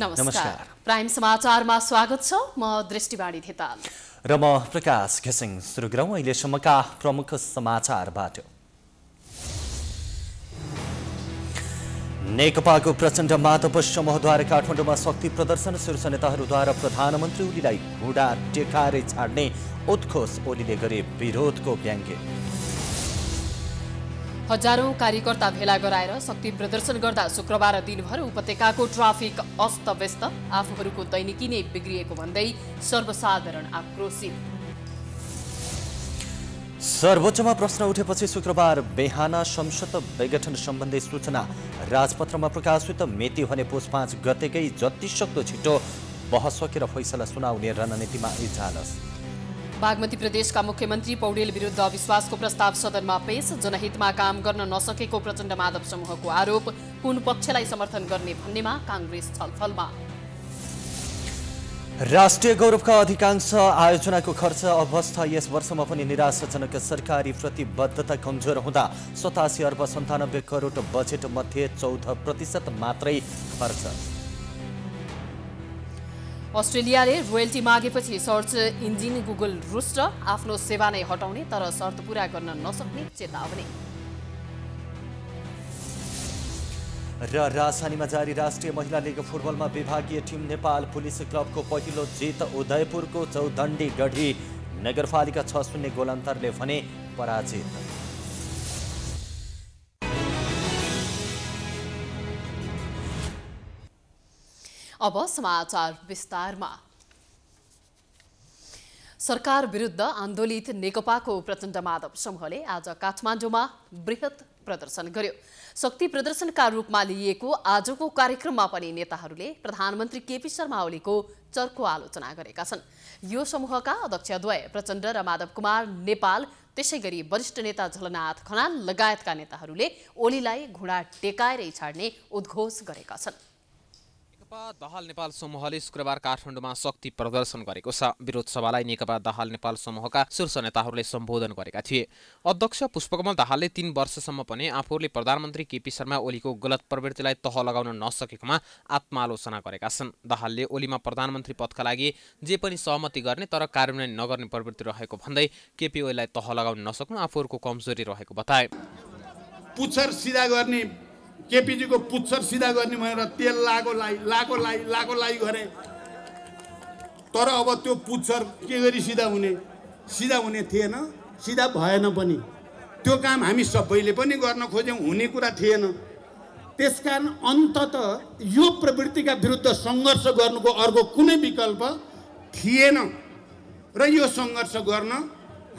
नमस्कार। प्राइम समाचारमा स्वागत छ। म दृष्टिवाणी थेताल र म प्रकाश घिसिङ। सुरु गरौँ अहिलेसम्मका प्रमुख समाचारबाट। नेकपाको प्रचण्ड माधव समूहद्वारा काठमाडौँमा शक्ति प्रदर्शन। शीर्ष नेताहरूद्वारा प्रधानमन्त्री ओलीलाई घुँडा टेकाएरै छाड्ने उत्कोष। ओलीले गरे विरोधको व्यङ्ग्य। हजारौं कार्यकर्ता भेला गराएर शक्ति प्रदर्शन गर्दा शुक्रबार दिनभर उपत्यकाको ट्राफिक अस्तव्यस्त। आफूहरूको दैनिकी नै बिग्रिएको भन्दै सर्वसाधारण आक्रोशित। सर्वोच्चमा प्रश्न उठेपछि शुक्रबार बिहान संसद विघटन सम्बन्धी सूचना राजपत्रमा प्रकाशित। मिति भने पुस 5 गतेकै जतिसक्दो छिटो बहस सकेर फैसला सुनाउने रणनीतिमा इजालस। बागमती प्रदेशका मुख्यमन्त्री पौडेल विरुद्ध अविश्वासको प्रस्ताव सदनमा पेश। जनहितमा काम गर्न नसकेको प्रचण्ड माधव समूहको आरोप। कुन पक्षलाई समर्थन गर्ने भन्नेमा काङ्ग्रेस छलफलमा। राष्ट्रिय गौरवका अधिकांश आयोजनाको खर्च अवस्था यस वर्षमा पनि निराशाजनक। सरकारी प्रतिबद्धता कमजोर हुँदा 87 अर्ब 97 करोड बजेट मध्ये 14% मात्रै खर्च। अस्ट्रेलियाले रोयल्टी मागेपछि सर्च इन्जिन गुगल रुष्ट। आफ्नो सेवा नै हटाउने तर शर्त पूरा गर्न नसक्ने चेतावनी। र राजधानीमा जारी राष्ट्रिय महिला लिग फुटबलमा विभागीय टिम नेपाल पुलिस क्लबको पहिलो जित। उदयपुरको चौधण्डी गढी नगरपालिका 6-0 गोलन्तरले भने पराजित। अब समाचार विस्तारमा। सरकार विरुद्ध आन्दोलित नेकपाको प्रचण्ड माधव समूहले आज काठमाडौँमा बृहत प्रदर्शन गर्यो। शक्ति प्रदर्शनका रूपमा लिइएको आजको कार्यक्रममा पनि नेताहरूले प्रधानमन्त्री केपी शर्मा ओलीको चर्को आलोचना गरेका छन्। यो समूहका अध्यक्षद्वय प्रचण्ड र माधव कुमार नेपाल, त्यसैगरी वरिष्ठ नेता झलनाथ खनाल लगायतका नेताहरूले ओलीलाई घुँडा टेकाएरै छाड्ने उद्घोष गरेका छन्। नेकपा दाहाल नेपाल समूहले शुक्रबार काठमाडौँमा शक्ति प्रदर्शन गरेको छ। विरोध सभालाई नेकपा दाहाल नेपाल समूहका शीर्ष नेताहरूले सम्बोधन गरेका थिए। अध्यक्ष पुष्पकमल दाहालले 3 वर्षसम्म पनि आफूहरूले प्रधानमन्त्री केपी शर्मा ओलीको गलत प्रवृत्तिलाई तह लगाउन नसकेकोमा आत्मालोचना गरेका छन्। दाहालले ओलीमा प्रधानमन्त्री पदका लागि जे पनि सहमति गर्ने तर कार्यान्वयन नगर्ने प्रवृत्ति रहेको भन्दै केपी ओलीलाई तह लगाउन नसक्नु आफूहरूको कमजोरी रहेको बताए। पुच्छर सिधा गर्ने केपीजीको पुच्छर सिधा गर्ने भनेर तेल लाको लाई गरे, तर अब त्यो पुच्छर के गरी सिधा हुने थिएन, सिधा भएन पनि। त्यो काम हामी सबैले पनि गर्न खोज्यौँ, हुने कुरा थिएन। त्यसकारण अन्ततः यो प्रवृत्तिका विरुद्ध सङ्घर्ष गर्नुको अर्को कुनै विकल्प थिएन र यो सङ्घर्ष गर्न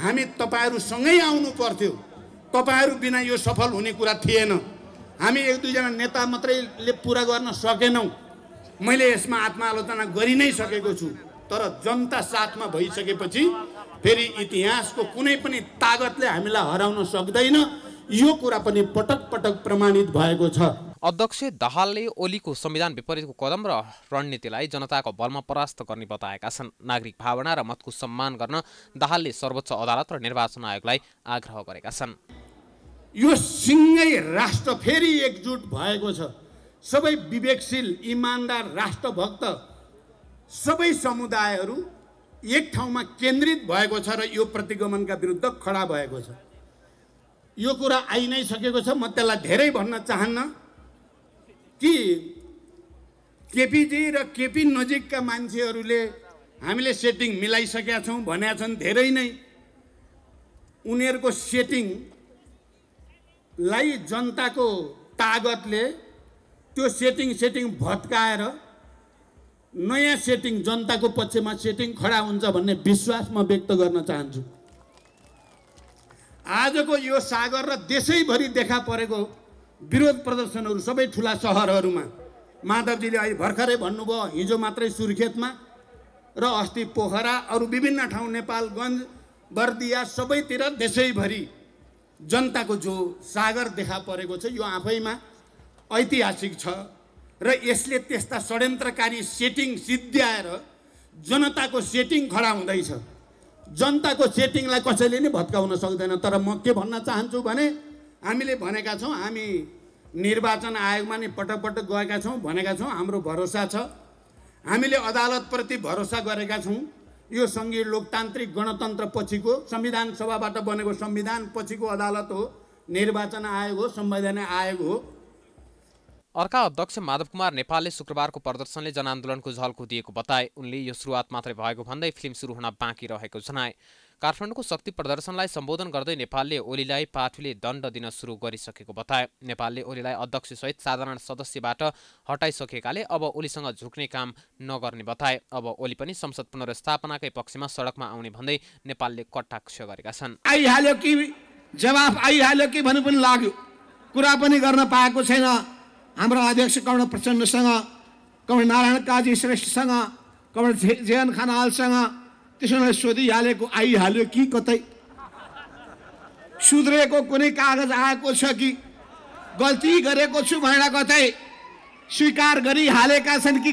हामी तपाईहरूसँगै आउनु पर्थ्यो। तपाईहरू बिना यो सफल हुने कुरा थिएन। हामी 1-2 जना नेता मात्रैले पुरा गर्न सकेनौँ। मैले यसमा आत्मालोचना गरि नै सकेको छु, तर जनता साथमा भइसकेपछि फेरि इतिहासको कुनै पनि तागतले हामीलाई हराउन सक्दैन। यो कुरा पनि पटक पटक प्रमाणित भएको छ। अध्यक्ष दाहालले ओलीको संविधान विपरीतको कदम र रणनीतिलाई जनताको बलमा परास्त गर्ने बताएका छन्। नागरिक भावना र मतको सम्मान गर्न दाहालले सर्वोच्च अदालत र निर्वाचन आयोगलाई आग्रह गरेका छन्। यो सिङ्गै राष्ट्र फेरि एकजुट भएको छ। सबै विवेकशील इमान्दार राष्ट्रभक्त सबै समुदायहरू एक ठाउँमा केन्द्रित भएको छ र यो प्रतिगमनका विरुद्ध खडा भएको छ। यो कुरा आइ नै सकेको छ। म त्यसलाई धेरै भन्न चाहन्न कि केपीजी र केपी नजिकका मान्छेहरूले हामीले सेटिङ मिलाइसकेका छौँ भनेका छन्। धेरै नै उनीहरूको सेटिङलाई जनताको तागतले त्यो सेटिङ भत्काएर नयाँ सेटिङ जनताको पक्षमा सेटिङ खडा हुन्छ भन्ने विश्वास म व्यक्त गर्न चाहन्छु। आजको यो सागर र देशैभरि देखा परेको विरोध प्रदर्शनहरू सबै ठुला सहरहरूमा, माधवजीले अहिले भर्खरै भन्नुभयो, हिजो मात्रै सुर्खेतमा र अस्ति पोखरा, अरू विभिन्न ठाउँ नेपालगञ्ज, बर्दिया, सबैतिर देशैभरि जनताको जो सागर देखा परेको छ यो आफैमा ऐतिहासिक छ र यसले त्यस्ता षड्यन्त्रकारी सेटिङ सिद्ध्याएर जनताको सेटिङ खडा हुँदैछ। जनताको सेटिङलाई कसैले नै भत्काउन सक्दैन। तर म के भन्न चाहन्छु भने हामीले भनेका छौँ, हामी निर्वाचन आयोगमा नि पटक पटक गएका छौँ, भनेका छौँ हाम्रो भरोसा छ हामीले अदालतप्रति भरोसा गरेका छौँ। यो सङ्घीय लोकतान्त्रिक गणतन्त्र पछिको संविधान सभाबाट बनेको संविधान पछिको अदालत हो, निर्वाचन आयोग हो, संवैधानिक आयोग हो। अर्का अध्यक्ष माधव कुमार नेपालले शुक्रबारको प्रदर्शनले जनआन्दोलनको झल्को दिएको बताए। उनले यो सुरुवात मात्रै भएको भन्दै फिल्म सुरु हुन बाँकी रहेको जनाए। काठमाडौँको शक्ति प्रदर्शनलाई सम्बोधन गर्दै नेपालले ओलीलाई पार्टीले दण्ड दिन सुरु गरिसकेको बताए। नेपालले ओलीलाई अध्यक्षसहित साधारण सदस्यबाट हटाइसकेकाले अब ओलीसँग झुक्ने काम नगर्ने बताए। अब ओली पनि संसद पुनर्स्थापनाकै पक्षमा सडकमा आउने भन्दै नेपालले कटाक्ष गरेका छन्। आइहाल्यो कि जवाफ आइहाल्यो कि भन्नु पनि लाग्यो, कुरा पनि गर्न पाएको छैन। हाम्रो अध्यक्ष कमल प्रचण्डसँग, कमल नारायण काजी श्रेष्ठसँग, कमल जेएन खनालसँग त्यसोलाई सोधिहालेको आइहाल्यो कि कतै सुध्रेको कुनै कागज आएको छ कि गल्ती गरेको छु भनेर कतै स्वीकार गरिहालेका छन् कि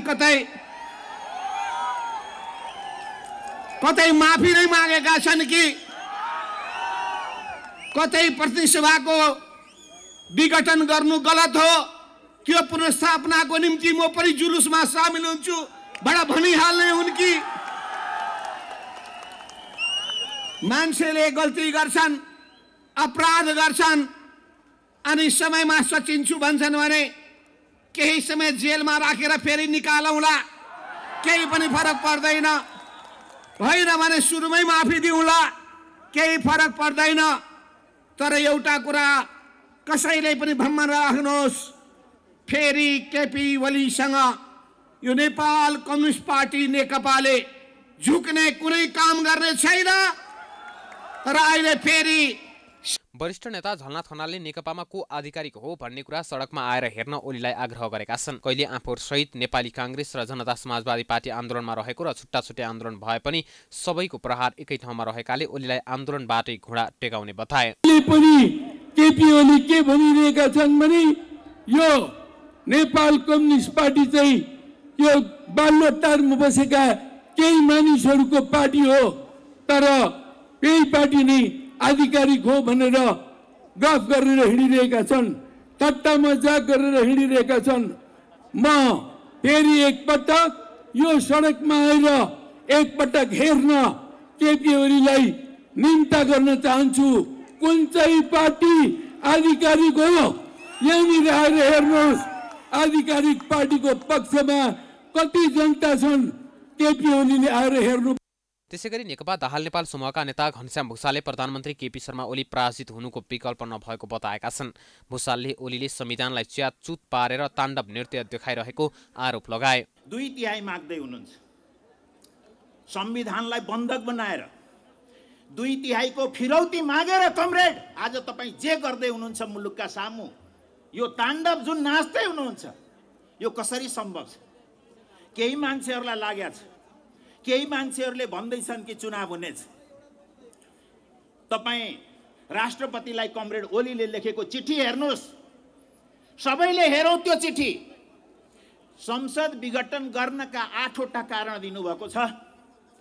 कतै माफी नै मागेका छन् कि कतै प्रतिनिधि सभाको विघटन गर्नु गलत हो, त्यो पुनर्स्थापनाको निम्ति म पनि जुलुसमा सामेल हुन्छु बडा भनिहाल्ने हुन् कि मान्छेले गल्ती गर्छन्, अपराध गर्छन् अनि समयमा सचिन्छु भन्छन् भने केही समय जेलमा राखेर फेरि निकालौँला, केही पनि फरक पर्दैन। होइन भने सुरुमै माफी दिउँला, केही फरक पर्दैन। तर एउटा कुरा कसैले पनि भ्रममा राख्नुहोस्, फेरि केपी ओलीसँग यो नेपाल कम्युनिस्ट पार्टी नेकपाले झुक्ने कुनै काम गर्ने छैन। तर अहिले फेरि वरिष्ठ नेता झलनाथ खनालले नेकपामा को आधिकारिक हो भन्ने कुरा सडकमा आएर हेर्न ओलीलाई आग्रह गरेका छन्। कहिले आफूहरू सहित नेपाली काङ्ग्रेस र जनता समाजवादी पार्टी आन्दोलनमा रहेको र छुट्टा छुट्टै आन्दोलन भए पनि सबैको प्रहार एकै ठाउँमा रहेकाले ओलीलाई आन्दोलनबाटै घुँडा टेकाउने बताए। केपी ओली के भनिरहेका छन् भने यो नेपाल कम्युनिस्ट पार्टी चाहिँ यो बाल्यटारमा बसेका केही मानिसहरूको पार्टी हो, तर यही पार्टी नै आधिकारिक हो भनेर गफ गरेर हिँडिरहेका छन्, ठट्टा मजाक गरेर हिँडिरहेका छन्। म फेरि एकपटक यो सडकमा आएर एकपटक हेर्न केपी ओलीलाई निम्ता गर्न चाहन्छु। कुन चाहिँ पार्टी आधिकारिक हो यहाँनिर आएर हेर्नुहोस्। आधिकारिक पार्टीको पक्षमा कति जनता छन्, केपी ओलीले आएर हेर्नु। त्यसैगरी नेकपा दाहाल नेपाल समूहका नेता घनश्याम भुसालले प्रधानमन्त्री केपी शर्मा ओली पराजित हुनुको विकल्प नभएको बताएका छन्। भुसालले ओलीले संविधानलाई च्यातचुत पारेर ताण्डव नृत्य देखाइरहेको आरोप लगाए। 2/3 माग्दै हुनुहुन्छ, संविधानलाई बन्धक बनाएर 2/3 को फिरौती मागेर कमरेड आज तपाईँ जे गर्दै हुनुहुन्छ मुलुकका सामु, यो ताण्डव जुन नाच्दै हुनुहुन्छ यो कसरी सम्भव छ? केही मान्छेहरूलाई लागेको छ, केही मान्छेहरूले भन्दैछन् कि चुनाव हुनेछ। तपाईँ राष्ट्रपतिलाई कमरेड ओलीले लेखेको चिठी हेर्नुहोस्, सबैले हेरौँ त्यो चिठी। संसद विघटन गर्नका 8वटा कारण दिनुभएको छ।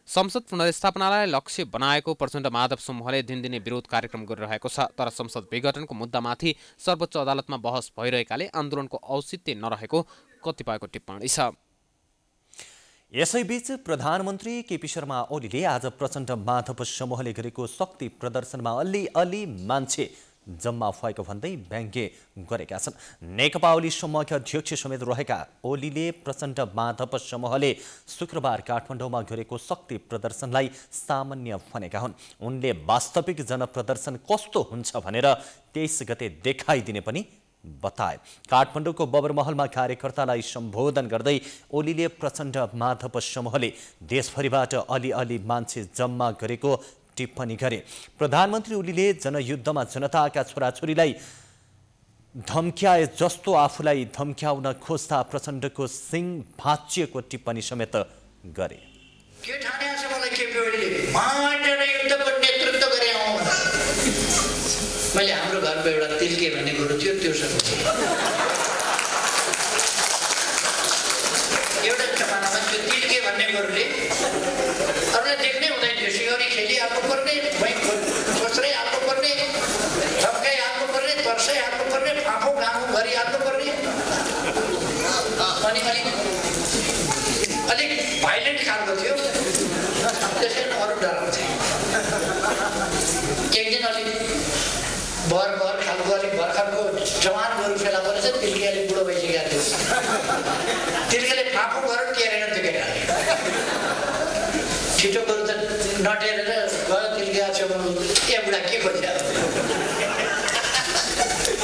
संसद पुनर्स्थापनालाई लक्ष्य बनाएको प्रचण्ड माधव समूहले दिनदिनै विरोध कार्यक्रम गरिरहेको छ। तर संसद विघटनको मुद्दामाथि सर्वोच्च अदालतमा बहस भइरहेकाले आन्दोलनको औचित्य नरहेको कतिपयको टिप्पणी छ। यसैबीच प्रधानमन्त्री केपी शर्मा ओलीले आज प्रचण्ड माधव समूहले गरेको शक्ति प्रदर्शनमा अलि मान्छे जम्मा भएको भन्दै व्यङ्ग्य गरेका छन्। नेकपा ओली समूहका अध्यक्ष समेत रहेका ओलीले प्रचण्ड माधव समूहले शुक्रबार काठमाडौँमा गरेको शक्ति प्रदर्शनलाई सामान्य भनेका हुन्। उनले वास्तविक जनप्रदर्शन कस्तो हुन्छ भनेर 23 गते देखाइदिने पनि बताए। काठमाडौँको बबरमहलमा कार्यकर्तालाई सम्बोधन गर्दै ओलीले प्रचण्ड माधव समूहले देशभरिबाट अलि मान्छे जम्मा गरेको टिप्पणी गरे। प्रधानमन्त्री ओलीले जनयुद्धमा जनताका छोराछोरीलाई धम्क्याए जस्तो आफूलाई धम्क्याउन खोज्दा प्रचण्डको सिंह भाँचिएको टिप्पणी समेत गरे। मैले हाम्रो घरमा एउटा तिल्के भन्ने कुरो थियो, त्यो एउटा जमानामा त्यो तिल्के भन्ने कुरोले अरूलाई देख्नै हुँदैन थियो। सिंहरी खेलिहाल्नु पर्ने, खोस्रै हाल्नु पर्ने, धम्काइ हाल्नु पर्ने, तर्साइ हाल्नु पर्ने, फाँफो घाँफो गरिहाल्नु पर्ने। अनि अलिक साइलेन्ट खालको थियो, त्यसै अरू डराउँथे। एक दिन अलिक भर खालको अलिक भर्खरको जवान गोरु फेला परेछ, तिल्के अलिक बुढो भइसकेको थियो। तिल्केले फाँफु गरेर टेरेन त्यो केटाले, छिटो गोरु त नटेरेर गयो तिल्के छेउमा, ए बुढा के खोजिरहेको।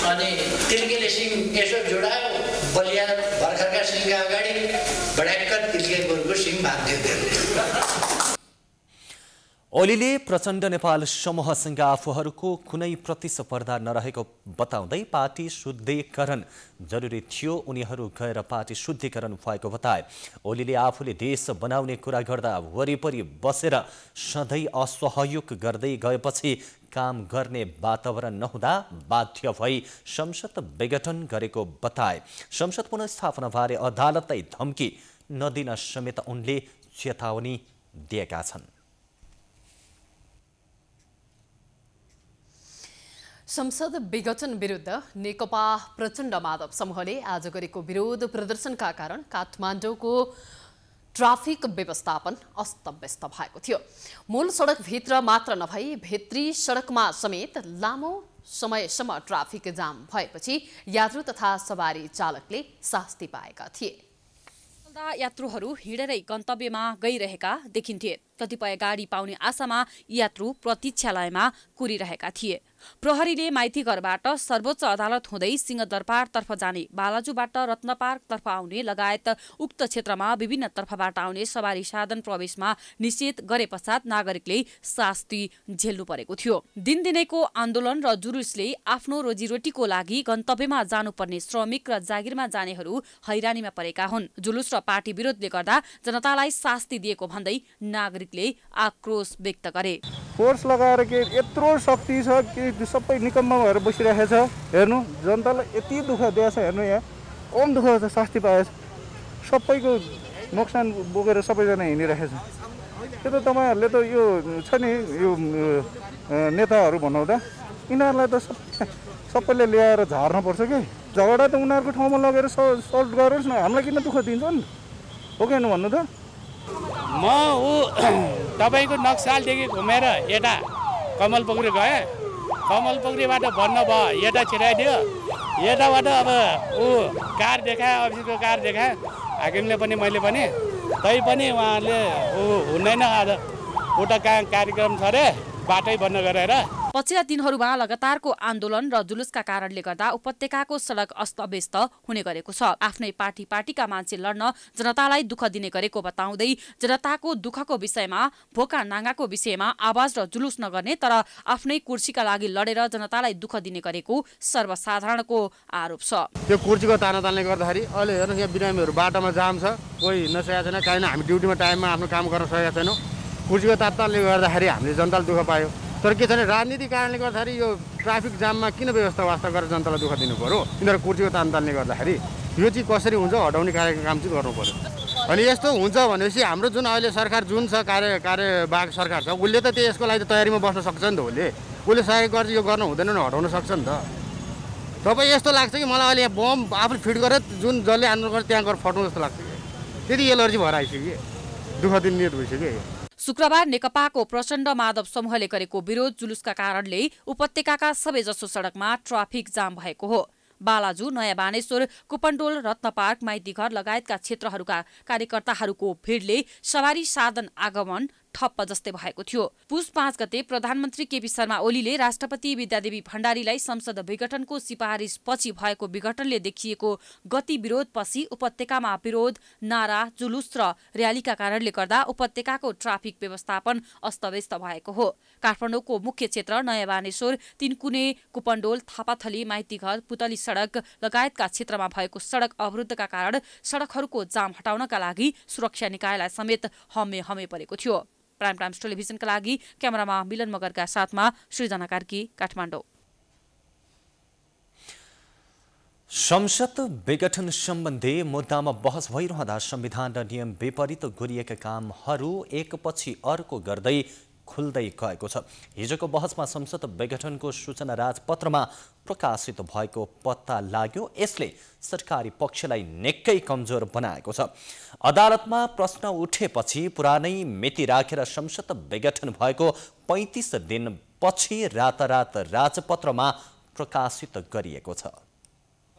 अनि तिल्केले सिङ यसो जोडायो, बलिया भर्खरका सिङका अगाडि बढाइकर तिल्के गोरुको सिङ भाग्थ्यो त्यसले। ओलीले प्रचण्ड नेपाल समूहसँग आफूहरूको कुनै प्रतिस्पर्धा नरहेको बताउँदै पार्टी शुद्धिकरण जरुरी थियो, उनीहरू गएर पार्टी शुद्धिकरण भएको बताए। ओलीले आफूले देश बनाउने कुरा गर्दा वरिपरि बसेर सधैँ असहयोग गर्दै गएपछि काम गर्ने वातावरण नहुँदा बाध्य भई संसद विघटन गरेको बताए। संसद पुनर्स्थापनाबारे अदालतलाई धम्की नदिन समेत उनले चेतावनी दिएका छन्। संसद विघटन विरुद्ध नेकपा प्रचण्ड माधव समूहले आज गरेको विरोध प्रदर्शनका कारण काठमाडौँको ट्राफिक व्यवस्थापन अस्तव्यस्त भएको थियो। मूल सडकभित्र मात्र नभई भित्री सडकमा समेत लामो समयसम्म ट्राफिक जाम भएपछि यात्रु तथा सवारी चालकले शास्ति पाएका थिए। यात्रुहरू हिँडेरै गन्तव्यमा गइरहेका देखिन्थे। कतिपय गाडी पाउने आशामा यात्रु प्रतीक्षालयमा कुरिरहेका थिए। प्रहरीले माइतीघरबाट सर्वोच्च अदालत हुँदै सिंहदरबारतर्फ जाने, बालाजुबाट रत्नपार्कतर्फ आउने लगायत उक्त क्षेत्रमा विभिन्न तर्फबाट आउने सवारी साधन प्रवेशमा निषेध गरे पश्चात नागरिकले शास्ति झेल्नु परेको थियो। दिनदिनैको आन्दोलन र जुलुसले आफ्नो रोजीरोटीको लागि गन्तव्यमा जानुपर्ने श्रमिक र जागिरमा जानेहरू हैरानीमा परेका हुन्। जुलुस र पार्टी विरोधले गर्दा जनतालाई शास्ति दिएको भन्दै नागरिकले आक्रोश व्यक्त गरे। फोर्स लगाएर के यत्रो शक्ति छ कि सबै निकम्मा भएर बसिरहेको छ। हेर्नु जनतालाई यति दुःख दिएछ, हेर्नु यहाँ कम दुःख छ, शास्ति पाएछ, सबैको नोक्सान बोकेर सबैजना हिँडिरहेको छ। त्यो त तपाईँहरूले त यो छ नि, यो नेताहरू भनाउँदा यिनीहरूलाई त सबैले ल्याएर झार्नुपर्छ कि। झगडा त उनीहरूको ठाउँमा लगेर सल्भ गरोस् न, हामीलाई किन दुःख दिन्छन्? हो कि भन्नु त? म तपाईँको नक्सालदेखि घुमेर यता कमलपोखरी गएँ, कमलपोखरीबाट भन्न भयो यता छिराइदियो, यताबाट अब कार देखाएँ, अफिसको कार देखाएँ हाकिमले पनि मैले पनि, तै पनि उहाँले हुँदैन आज उता कार्यक्रम छ अरे बाटै बन्द गरेर। पछिल्ला दिनहरूमा लगातारको आन्दोलन र जुलुसका कारणले गर्दा उपत्यकाको सडक अस्तव्यस्त हुने गरेको छ। आफ्नै पार्टीका मान्छे लड्न जनतालाई दुःख दिने गरेको बताउँदै जनताको दुःखको विषयमा, भोका नाङ्गाको विषयमा आवाज र जुलुस नगर्ने तर आफ्नै कुर्सीका लागि लडेर जनतालाई दुःख दिने गरेको सर्वसाधारणको आरोप छ। त्यो कुर्सीको तानातानले गर्दाखेरि अहिले हेर्नु यहाँ बिरामीहरू बाटोमा जाम छ, कोही नसकेको छैन, किन हामी ड्युटीमा टाइममा आफ्नो काम गर्न सकेका छैनौँ। कुर्सीको तात्तानले गर्दाखेरि हामीले जनतालाई दुःख पायो। तर के छैन, राजनीतिक कारणले गर्दाखेरि यो ट्राफिक जाममा किन व्यवस्था वास्ता गरेर जनतालाई दुःख दिनु पर्यो? यिनीहरू कुर्सीको तानतानले गर्दाखेरि यो चाहिँ कसरी हुन्छ हटाउने काम चाहिँ गर्नु पर्यो। अनि यस्तो हुन्छ भनेपछि हाम्रो जुन अहिले सरकार जुन छ कार्यवाहक सरकार छ, उसले त यसको लागि तयारीमा बस्न सक्छ नि त। उसले सहयोग गर्छ, यो गर्न हुँदैन नि, हटाउन सक्छ नि त। तपाईँ यस्तो लाग्छ कि मलाई अहिले बम आफूले फिट गरेर जुन जसले आन्दोलन गर्छ त्यहाँ गएर फटाउनु जस्तो लाग्छ कि त्यति एलर्जी भएर आइसक्यो, दुःख दिन नियत भइसक्यो। शुक्रबार नेकपाको प्रचण्ड माधव समूहले गरेको विरोध जुलुसका कारणले उपत्यकाका सबैजसो सडकमा ट्राफिक जाम भएको हो। बालाजु, नयाँ बानेश्वर, कुपन्डोल, रत्नपार्क, माइतीघर लगायतका क्षेत्रहरूका कार्यकर्ताहरूको भिडले सवारी साधन आगमन ठप्प जस्तै भएको थियो। पुस 5 गते प्रधानमन्त्री केपी शर्मा ओलीले राष्ट्रपति विद्यादेवी भण्डारीलाई संसद विघटनको सिफारिस पछि भएको विघटनले देखिएको गति विरोधपछि उपत्यकामा विरोध, नारा, जुलुस र र्यालीका कारणले गर्दा उपत्यकाको ट्राफिक व्यवस्थापन अस्तव्यस्त भएको हो। काठमाडौँको मुख्य क्षेत्र नयाँ बानेश्वर, तिनकुने, कुपन्डोल, थापाथली, माइतीघर, पुतली सडक लगायतका क्षेत्रमा भएको सडक अवरुद्धका कारण सडकहरूको जाम हटाउनका लागि सुरक्षा निकायलाई समेत हमे परेको थियो। प्राइम टाइम्स टेलिभिजनका लागि क्यामेरामा मिलन मगरका साथमा सृजना कार्की, काठमाडौँ। संसद विघटन सम्बन्धी मुद्दामा बहस भइरहँदा संविधान र नियम विपरीत गरिएका कामहरू एकपछि अर्को गर्दै खुल्दै गएको छ। हिजोको बहसमा संसद विघटनको सूचना राजपत्रमा प्रकाशित भएको पत्ता लाग्यो। यसले सरकारी पक्षलाई निकै कमजोर बनाएको छ। अदालतमा प्रश्न उठेपछि पुरानै मिति राखेर संसद विघटन भएको 35 दिनपछि रातारात राजपत्रमा प्रकाशित गरिएको छ।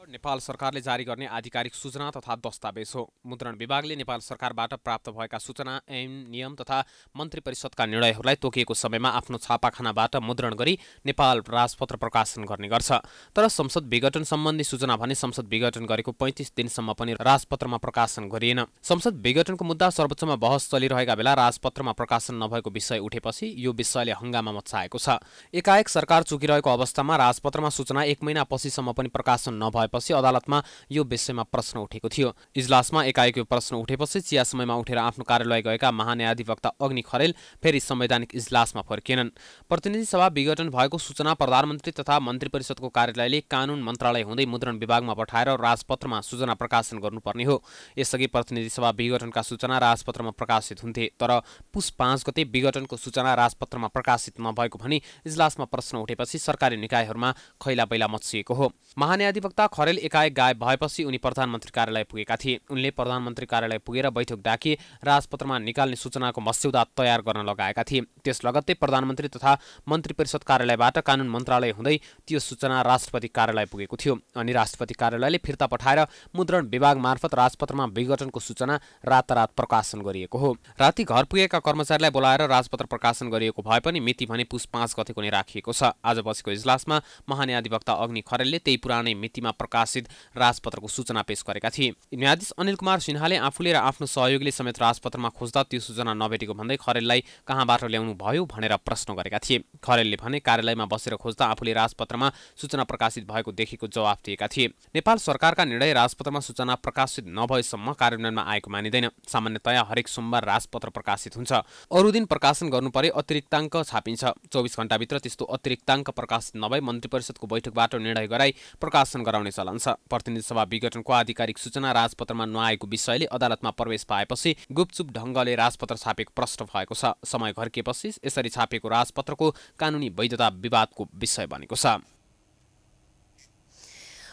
नेपाल सरकारले जारी गर्ने आधिकारिक सूचना तथा दस्तावेज हो। मुद्रण विभागले नेपाल सरकारबाट प्राप्त भएका सूचना, ऐन, नियम तथा मन्त्री परिषदका निर्णयहरूलाई तोकिएको समयमा आफ्नो छापाखानाबाट मुद्रण गरी नेपाल राजपत्र प्रकाशन गर्ने गर्छ। तर संसद विघटन सम्बन्धी सूचना भने संसद विघटन गरेको 35 दिनसम्म पनि राजपत्रमा प्रकाशन गरिएन। संसद विघटनको मुद्दा सर्वोच्चमा बहस चलिरहेका बेला राजपत्रमा प्रकाशन नभएको विषय उठेपछि यो विषयले हंगामा मच्चाएको छ। एकाएक सरकार चुकिरहेको अवस्थामा राजपत्रमा सूचना 1 महिना पछिसम्म पनि प्रकाशन नभएपछि अदालतमा यो विषयमा प्रश्न उठेको थियो। इजलासमा एकाएक यो प्रश्न उठेपछि चिया समयमा उठेर आफ्नो कार्यालय गएका महान्यायाधिवक्ता अग्नि खरेल फेरि संवैधानिक इजलासमा फर्किएनन्। प्रतिनिधि सभा विघटन भएको सूचना प्रधानमन्त्री तथा मन्त्री परिषदको कार्यालयले कानून मन्त्रालय हुँदै मुद्रण विभागमा पठाएर राजपत्रमा सूचना प्रकाशन गर्नुपर्ने हो। यसअघि प्रतिनिधि सभा विघटनका सूचना राजपत्रमा प्रकाशित हुन्थे। तर पुस 5 गते विघटनको सूचना राजपत्रमा प्रकाशित नभएको भनी इजलासमा प्रश्न उठेपछि सरकारी निकायहरूमा खैलाबैला मच्चिएको हो। महान्यायाधिवक्ता खरेल एकाएक गायब भएपछि उनी प्रधानमन्त्री कार्यालय पुगेका थिए। उनले प्रधानमन्त्री कार्यालय पुगेर बैठक डाकी राजपत्रमा निकाल्ने सूचनाको मस्यौदा तयार गर्न लगाएका थिए। त्यस लगत्तै प्रधानमन्त्री तथा मन्त्री परिषद कार्यालयबाट कानून मन्त्रालय हुँदै त्यो सूचना राष्ट्रपति कार्यालय पुगेको थियो। अनि राष्ट्रपति कार्यालयले फिर्ता पठाएर मुद्रण विभाग मार्फत राजपत्रमा विघटनको सूचना रातारात प्रकाशन गरिएको हो। राति घर पुगेका कर्मचारीलाई बोलाएर राजपत्र प्रकाशन गरिएको भए पनि मिति भने पुस 5 गतेको नै राखिएको छ। आज बसेको इजलासमा महान्यायाधिवक्ता अग्नि खरेलले त्यही पुरानै मितिमा प्रकाशित राजपत्रको सूचना पेश गरेका थिए। न्यायाधीश अनिल कुमार सिन्हाले आफूले र आफ्नो सहयोगीले समेत राजपत्रमा खोज्दा त्यो सूचना नभेटेको भन्दै खरेललाई कहाँबाट ल्याउनु भयो भनेर प्रश्न गरेका थिए। खरेलले भने कार्यालयमा बसेर खोज्दा आफूले राजपत्रमा सूचना प्रकाशित भएको देखेको जवाफ दिएका थिए। नेपाल सरकारका निर्णय राजपत्रमा सूचना प्रकाशित नभएसम्म कार्यान्वयनमा आएको मानिँदैन। सामान्यतया हरेक सोमबार राजपत्र प्रकाशित हुन्छ। अरू दिन प्रकाशन गर्नु परे अतिरिक्ताङ्क छापिन्छ। 24 घण्टाभित्र त्यस्तो अतिरिक्ताङ्क प्रकाशित नभए मन्त्री परिषदको बैठकबाट निर्णय गराई प्रकाशन गराउने चलन छ। प्रतिनिधि सभा विघटनको आधिकारिक सूचना राजपत्रमा नआएको विषयले अदालतमा प्रवेश पाएपछि गुपचुप ढङ्गले राजपत्र छापेको प्रश्न भएको छ। समय घर्किएपछि यसरी छापेको राजपत्रको कानुनी वैधता विवादको विषय बनेको छ।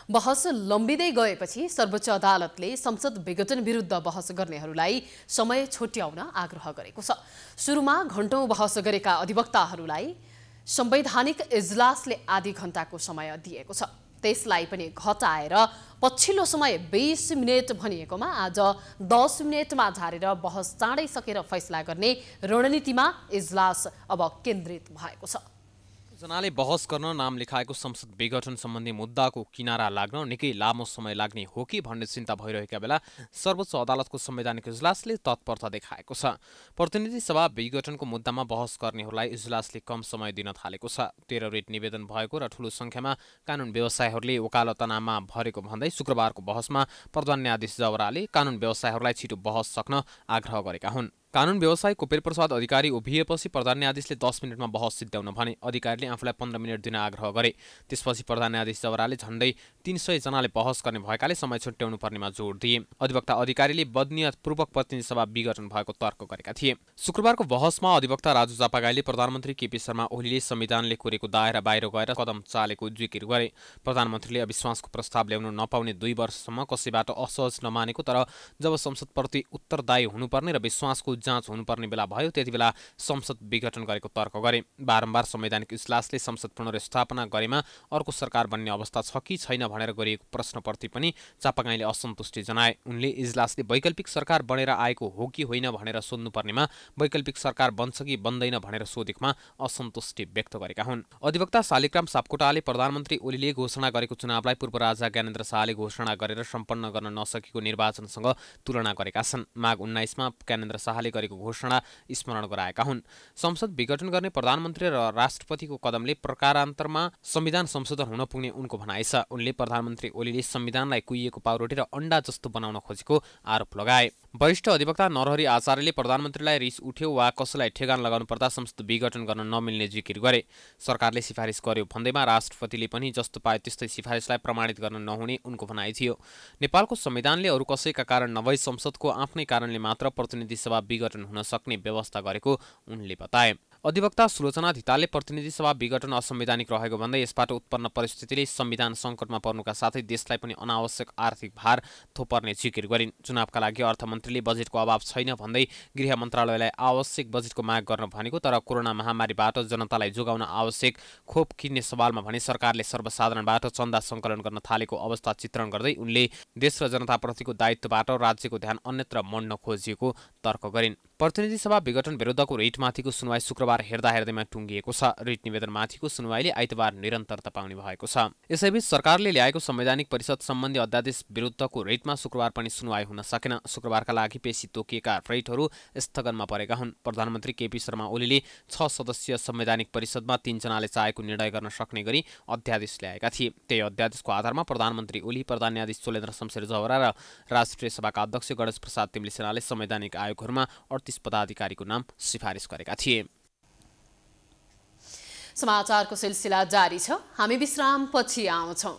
बहस लम्बिँदै गएपछि सर्वोच्च अदालतले संसद विघटन विरुद्ध बहस गर्नेहरूलाई समय छुट्याउन आग्रह गरेको छ। सुरुमा घण्टौं बहस गरेका अधिवक्ताहरूलाई संवैधानिक इजलासले आधी घण्टाको समय दिएको छ। त्यसलाई पनि घटाएर पछिल्लो समय 20 मिनेट भनिएकोमा आज 10 मिनेटमा झारेर बहस चाँडै सकेर फैसला गर्ने रणनीतिमा इजलास अब केन्द्रित भएको छ। जनाले बहस गर्न नाम लेखाएको संसद विघटन सम्बन्धी मुद्दाको किनारा लाग्न निकै लामो समय लाग्ने हो कि भन्ने चिन्ता भइरहेका बेला सर्वोच्च अदालतको संवैधानिक इजलासले तत्परता देखाएको छ। प्रतिनिधि सभा विघटनको मुद्दामा बहस गर्नेहरूलाई इजलासले कम समय दिन थालेको छ। 13 रिट निवेदन भएको र ठूलो संख्यामा कानून व्यवसायीहरूले वकालतनामा भरेको भन्दै शुक्रबारको बहसमा प्रधान न्यायाधीश जवराले कानून व्यवसायीहरूलाई छिटो बहस सक्न आग्रह गरेका हुन्। कानून व्यवसायी कुपेर प्रसाद अधिकारी उभिएपछि प्रधान न्यायाधीशले 10 मिनटमा बहस सिद्ध्याउन भने। अधिकारीले आफूलाई 15 मिनट दिन आग्रह गरे। त्यसपछि प्रधान न्यायाधीश जवराले झण्डै 300 जनाले बहस गर्ने भएकाले समय छुट्याउनु पर्नेमा जोड दिए। अधिवक्ता अधिकारीले बदनियतपूर्वक प्रतिनिधि सभा विघटन भएको तर्क गरेका थिए। शुक्रबारको बहसमा अधिवक्ता राजु जापागाईले प्रधानमन्त्री केपी शर्मा ओलीले संविधानले कोरेको दायरा बाहिर गएर कदम चालेको जिकिर गरे। प्रधानमन्त्रीले अविश्वासको प्रस्ताव ल्याउन नपाउने 2 वर्षसम्म कसैबाट असहज नमानेको, तर जब संसदप्रति उत्तरदायी हुनुपर्ने र विश्वासको जाँच हुनुपर्ने बेला भयो त्यति बेला संसद विघटन गरेको तर्क गरे। बारम्बार संवैधानिक इजलासले संसद पुनर्स्थापना गरेमा अर्को सरकार बन्ने अवस्था छ कि छैन भनेर गरिएको प्रश्नप्रति पनि चापागाईले असन्तुष्टि जनाए। उनले इजलासले वैकल्पिक सरकार बनेर आएको हो कि होइन भनेर सोध्नुपर्नेमा वैकल्पिक सरकार बन्छ कि बन्दैन भनेर सोधेकोमा असन्तुष्टि व्यक्त गरेका हुन्। अधिवक्ता शालिग्राम सापकोटाले प्रधानमन्त्री ओलीले घोषणा गरेको चुनावलाई पूर्व राजा ज्ञानेन्द्र शाहले घोषणा गरेर सम्पन्न गर्न नसकेको निर्वाचनसँग तुलना गरेका छन्। माघ 19 मा ज्ञानेन्द्र शाहले गरेको घोषणा स्मरण गराएका हुन्। संसद विघटन गर्ने प्रधानमन्त्री र राष्ट्रपतिको कदमले प्रकारान्तरमा संविधान संशोधन हुन पुग्ने उनको भनाइ छ। उनले प्रधानमन्त्री ओलीले संविधानलाई कुहिएको पाउरोटी र अन्डा जस्तो बनाउन खोजेको आरोप लगाए। वरिष्ठ अधिवक्ता नरहरि आचार्यले प्रधानमन्त्रीलाई रिस उठ्यो वा कसैलाई ठेगान लगाउनु पर्दा संसद विघटन गर्न नमिल्ने जिकिर गरे। सरकारले सिफारिस गर्यो भन्दैमा राष्ट्रपतिले पनि जस्तो पाए त्यस्तै सिफारिसलाई प्रमाणित गर्न नहुने उनको भनाइ थियो। नेपालको संविधानले अरू कसैका कारण नभई संसदको आफ्नै कारणले मात्र प्रतिनिधि सभा विघटन हुन सक्ने व्यवस्था गरेको उनले बताए। अधिवक्ता सुलोचना धितालले प्रतिनिधि सभा विघटन असंवैधानिक रहेको भन्दै यसबाट उत्पन्न परिस्थितिले संविधान सङ्कटमा पर्नुका साथै देशलाई पनि अनावश्यक आर्थिक भार थोपर्ने जिकिर गरिन्। चुनावका लागि अर्थमन्त्रीले बजेटको अभाव छैन भन्दै गृह मन्त्रालयलाई आवश्यक बजेटको माग गर्न भनेको, तर कोरोना महामारीबाट जनतालाई जोगाउन आवश्यक खोप किन्ने सवालमा भने सरकारले सर्वसाधारणबाट चन्दा सङ्कलन गर्न थालेको अवस्था चित्रण गर्दै उनले देश र जनताप्रतिको दायित्वबाट राज्यको ध्यान अन्यत्र मोड्न खोजिएको तर्क गरिन्। प्रतिनिधि सभा विघटन विरुद्धको रिटमाथिको सुनवाई शुक्रबार हेर्दैमा टुङ्गिएको छ। रिट निवेदनमाथिको सुनवाईले आइतबार निरन्तरता पाउने भएको छ। यसैबीच सरकारले ल्याएको संवैधानिक परिषद सम्बन्धी अध्यादेश विरुद्धको रिटमा शुक्रबार पनि सुनवाई हुन सकेन। शुक्रबारका लागि पेशी तोकिएका रिटहरू स्थगनमा परेका हुन्। प्रधानमन्त्री केपी शर्मा ओलीले 6 सदस्यीय संवैधानिक परिषदमा 3 जनाले चाहेको निर्णय गर्न सक्ने गरी अध्यादेश ल्याएका थिए। त्यही अध्यादेशको आधारमा प्रधानमन्त्री ओली, प्रधान न्यायाधीश चोलेन्द्र शमशेर जवरा र राष्ट्रिय सभाका अध्यक्ष गणेश प्रसाद तिमलिसेनाले संवैधानिक आयोगहरूमा 38 पदाधिकारीको नाम सिफारिस गरेका थिए। समाचारको सिलसिला जारी छ। हामी विश्रामपछि आउँछौं।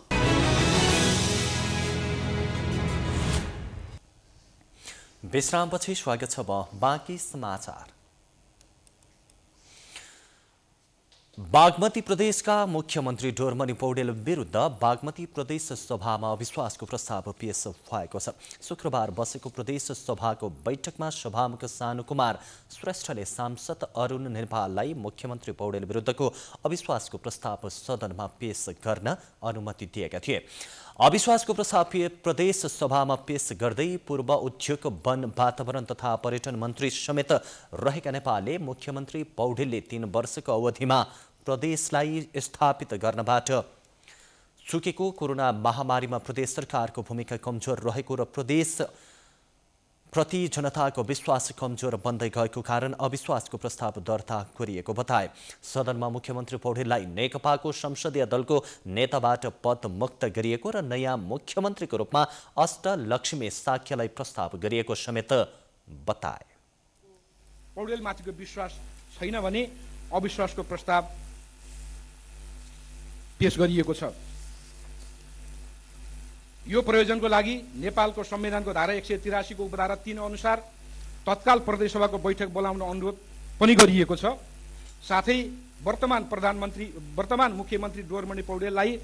विश्रामपछि स्वागत छ बाँकी समाचार। बागमती प्रदेशका मुख्यमन्त्री डोरमणि पौडेल विरुद्ध बागमती प्रदेश सभामा अविश्वासको प्रस्ताव पेश भएको छ। शुक्रबार बसेको प्रदेश सभाको बैठकमा सभामुख सानुकुमार श्रेष्ठले सांसद अरुण नेपाललाई मुख्यमन्त्री पौडेल विरुद्धको अविश्वासको प्रस्ताव सदनमा पेश गर्न अनुमति दिएका थिए। अविश्वासको प्रस्ताव प्रदेश सभामा पेश गर्दै पूर्व उद्योग, वन, वातावरण तथा पर्यटन मन्त्री समेत रहेका नेपालले मुख्यमन्त्री पौडेलले 3 वर्षको अवधिमा प्रदेशलाई स्थापित गर्नबाट चुकेको, कोरोना महामारीमा प्रदेश सरकारको भूमिका कमजोर रहेको र प्रदेश प्रति जनताको विश्वास कमजोर बन्दै गएको कारण अविश्वासको प्रस्ताव दर्ता गरिएको बताए। सदनमा मुख्यमन्त्री पौडेललाई नेकपाको संसदीय दलको नेताबाट पद मुक्त गरिएको र नयाँ मुख्यमन्त्रीको रूपमा अष्टलक्ष्मी साक्यलाई प्रस्ताव गरिएको समेत बताए। पौडेलमाथिको विश्वास छैन भने अविश्वासको प्रस्ताव पेश गरिएको छ। यो प्रयोजनको लागि नेपालको संविधानको धारा 183 को उपधारा 3 अनुसार तत्काल प्रदेशसभाको बैठक बोलाउन अनुरोध पनि गरिएको छ। साथै वर्तमान मुख्यमन्त्री डोरमणि पौडेललाई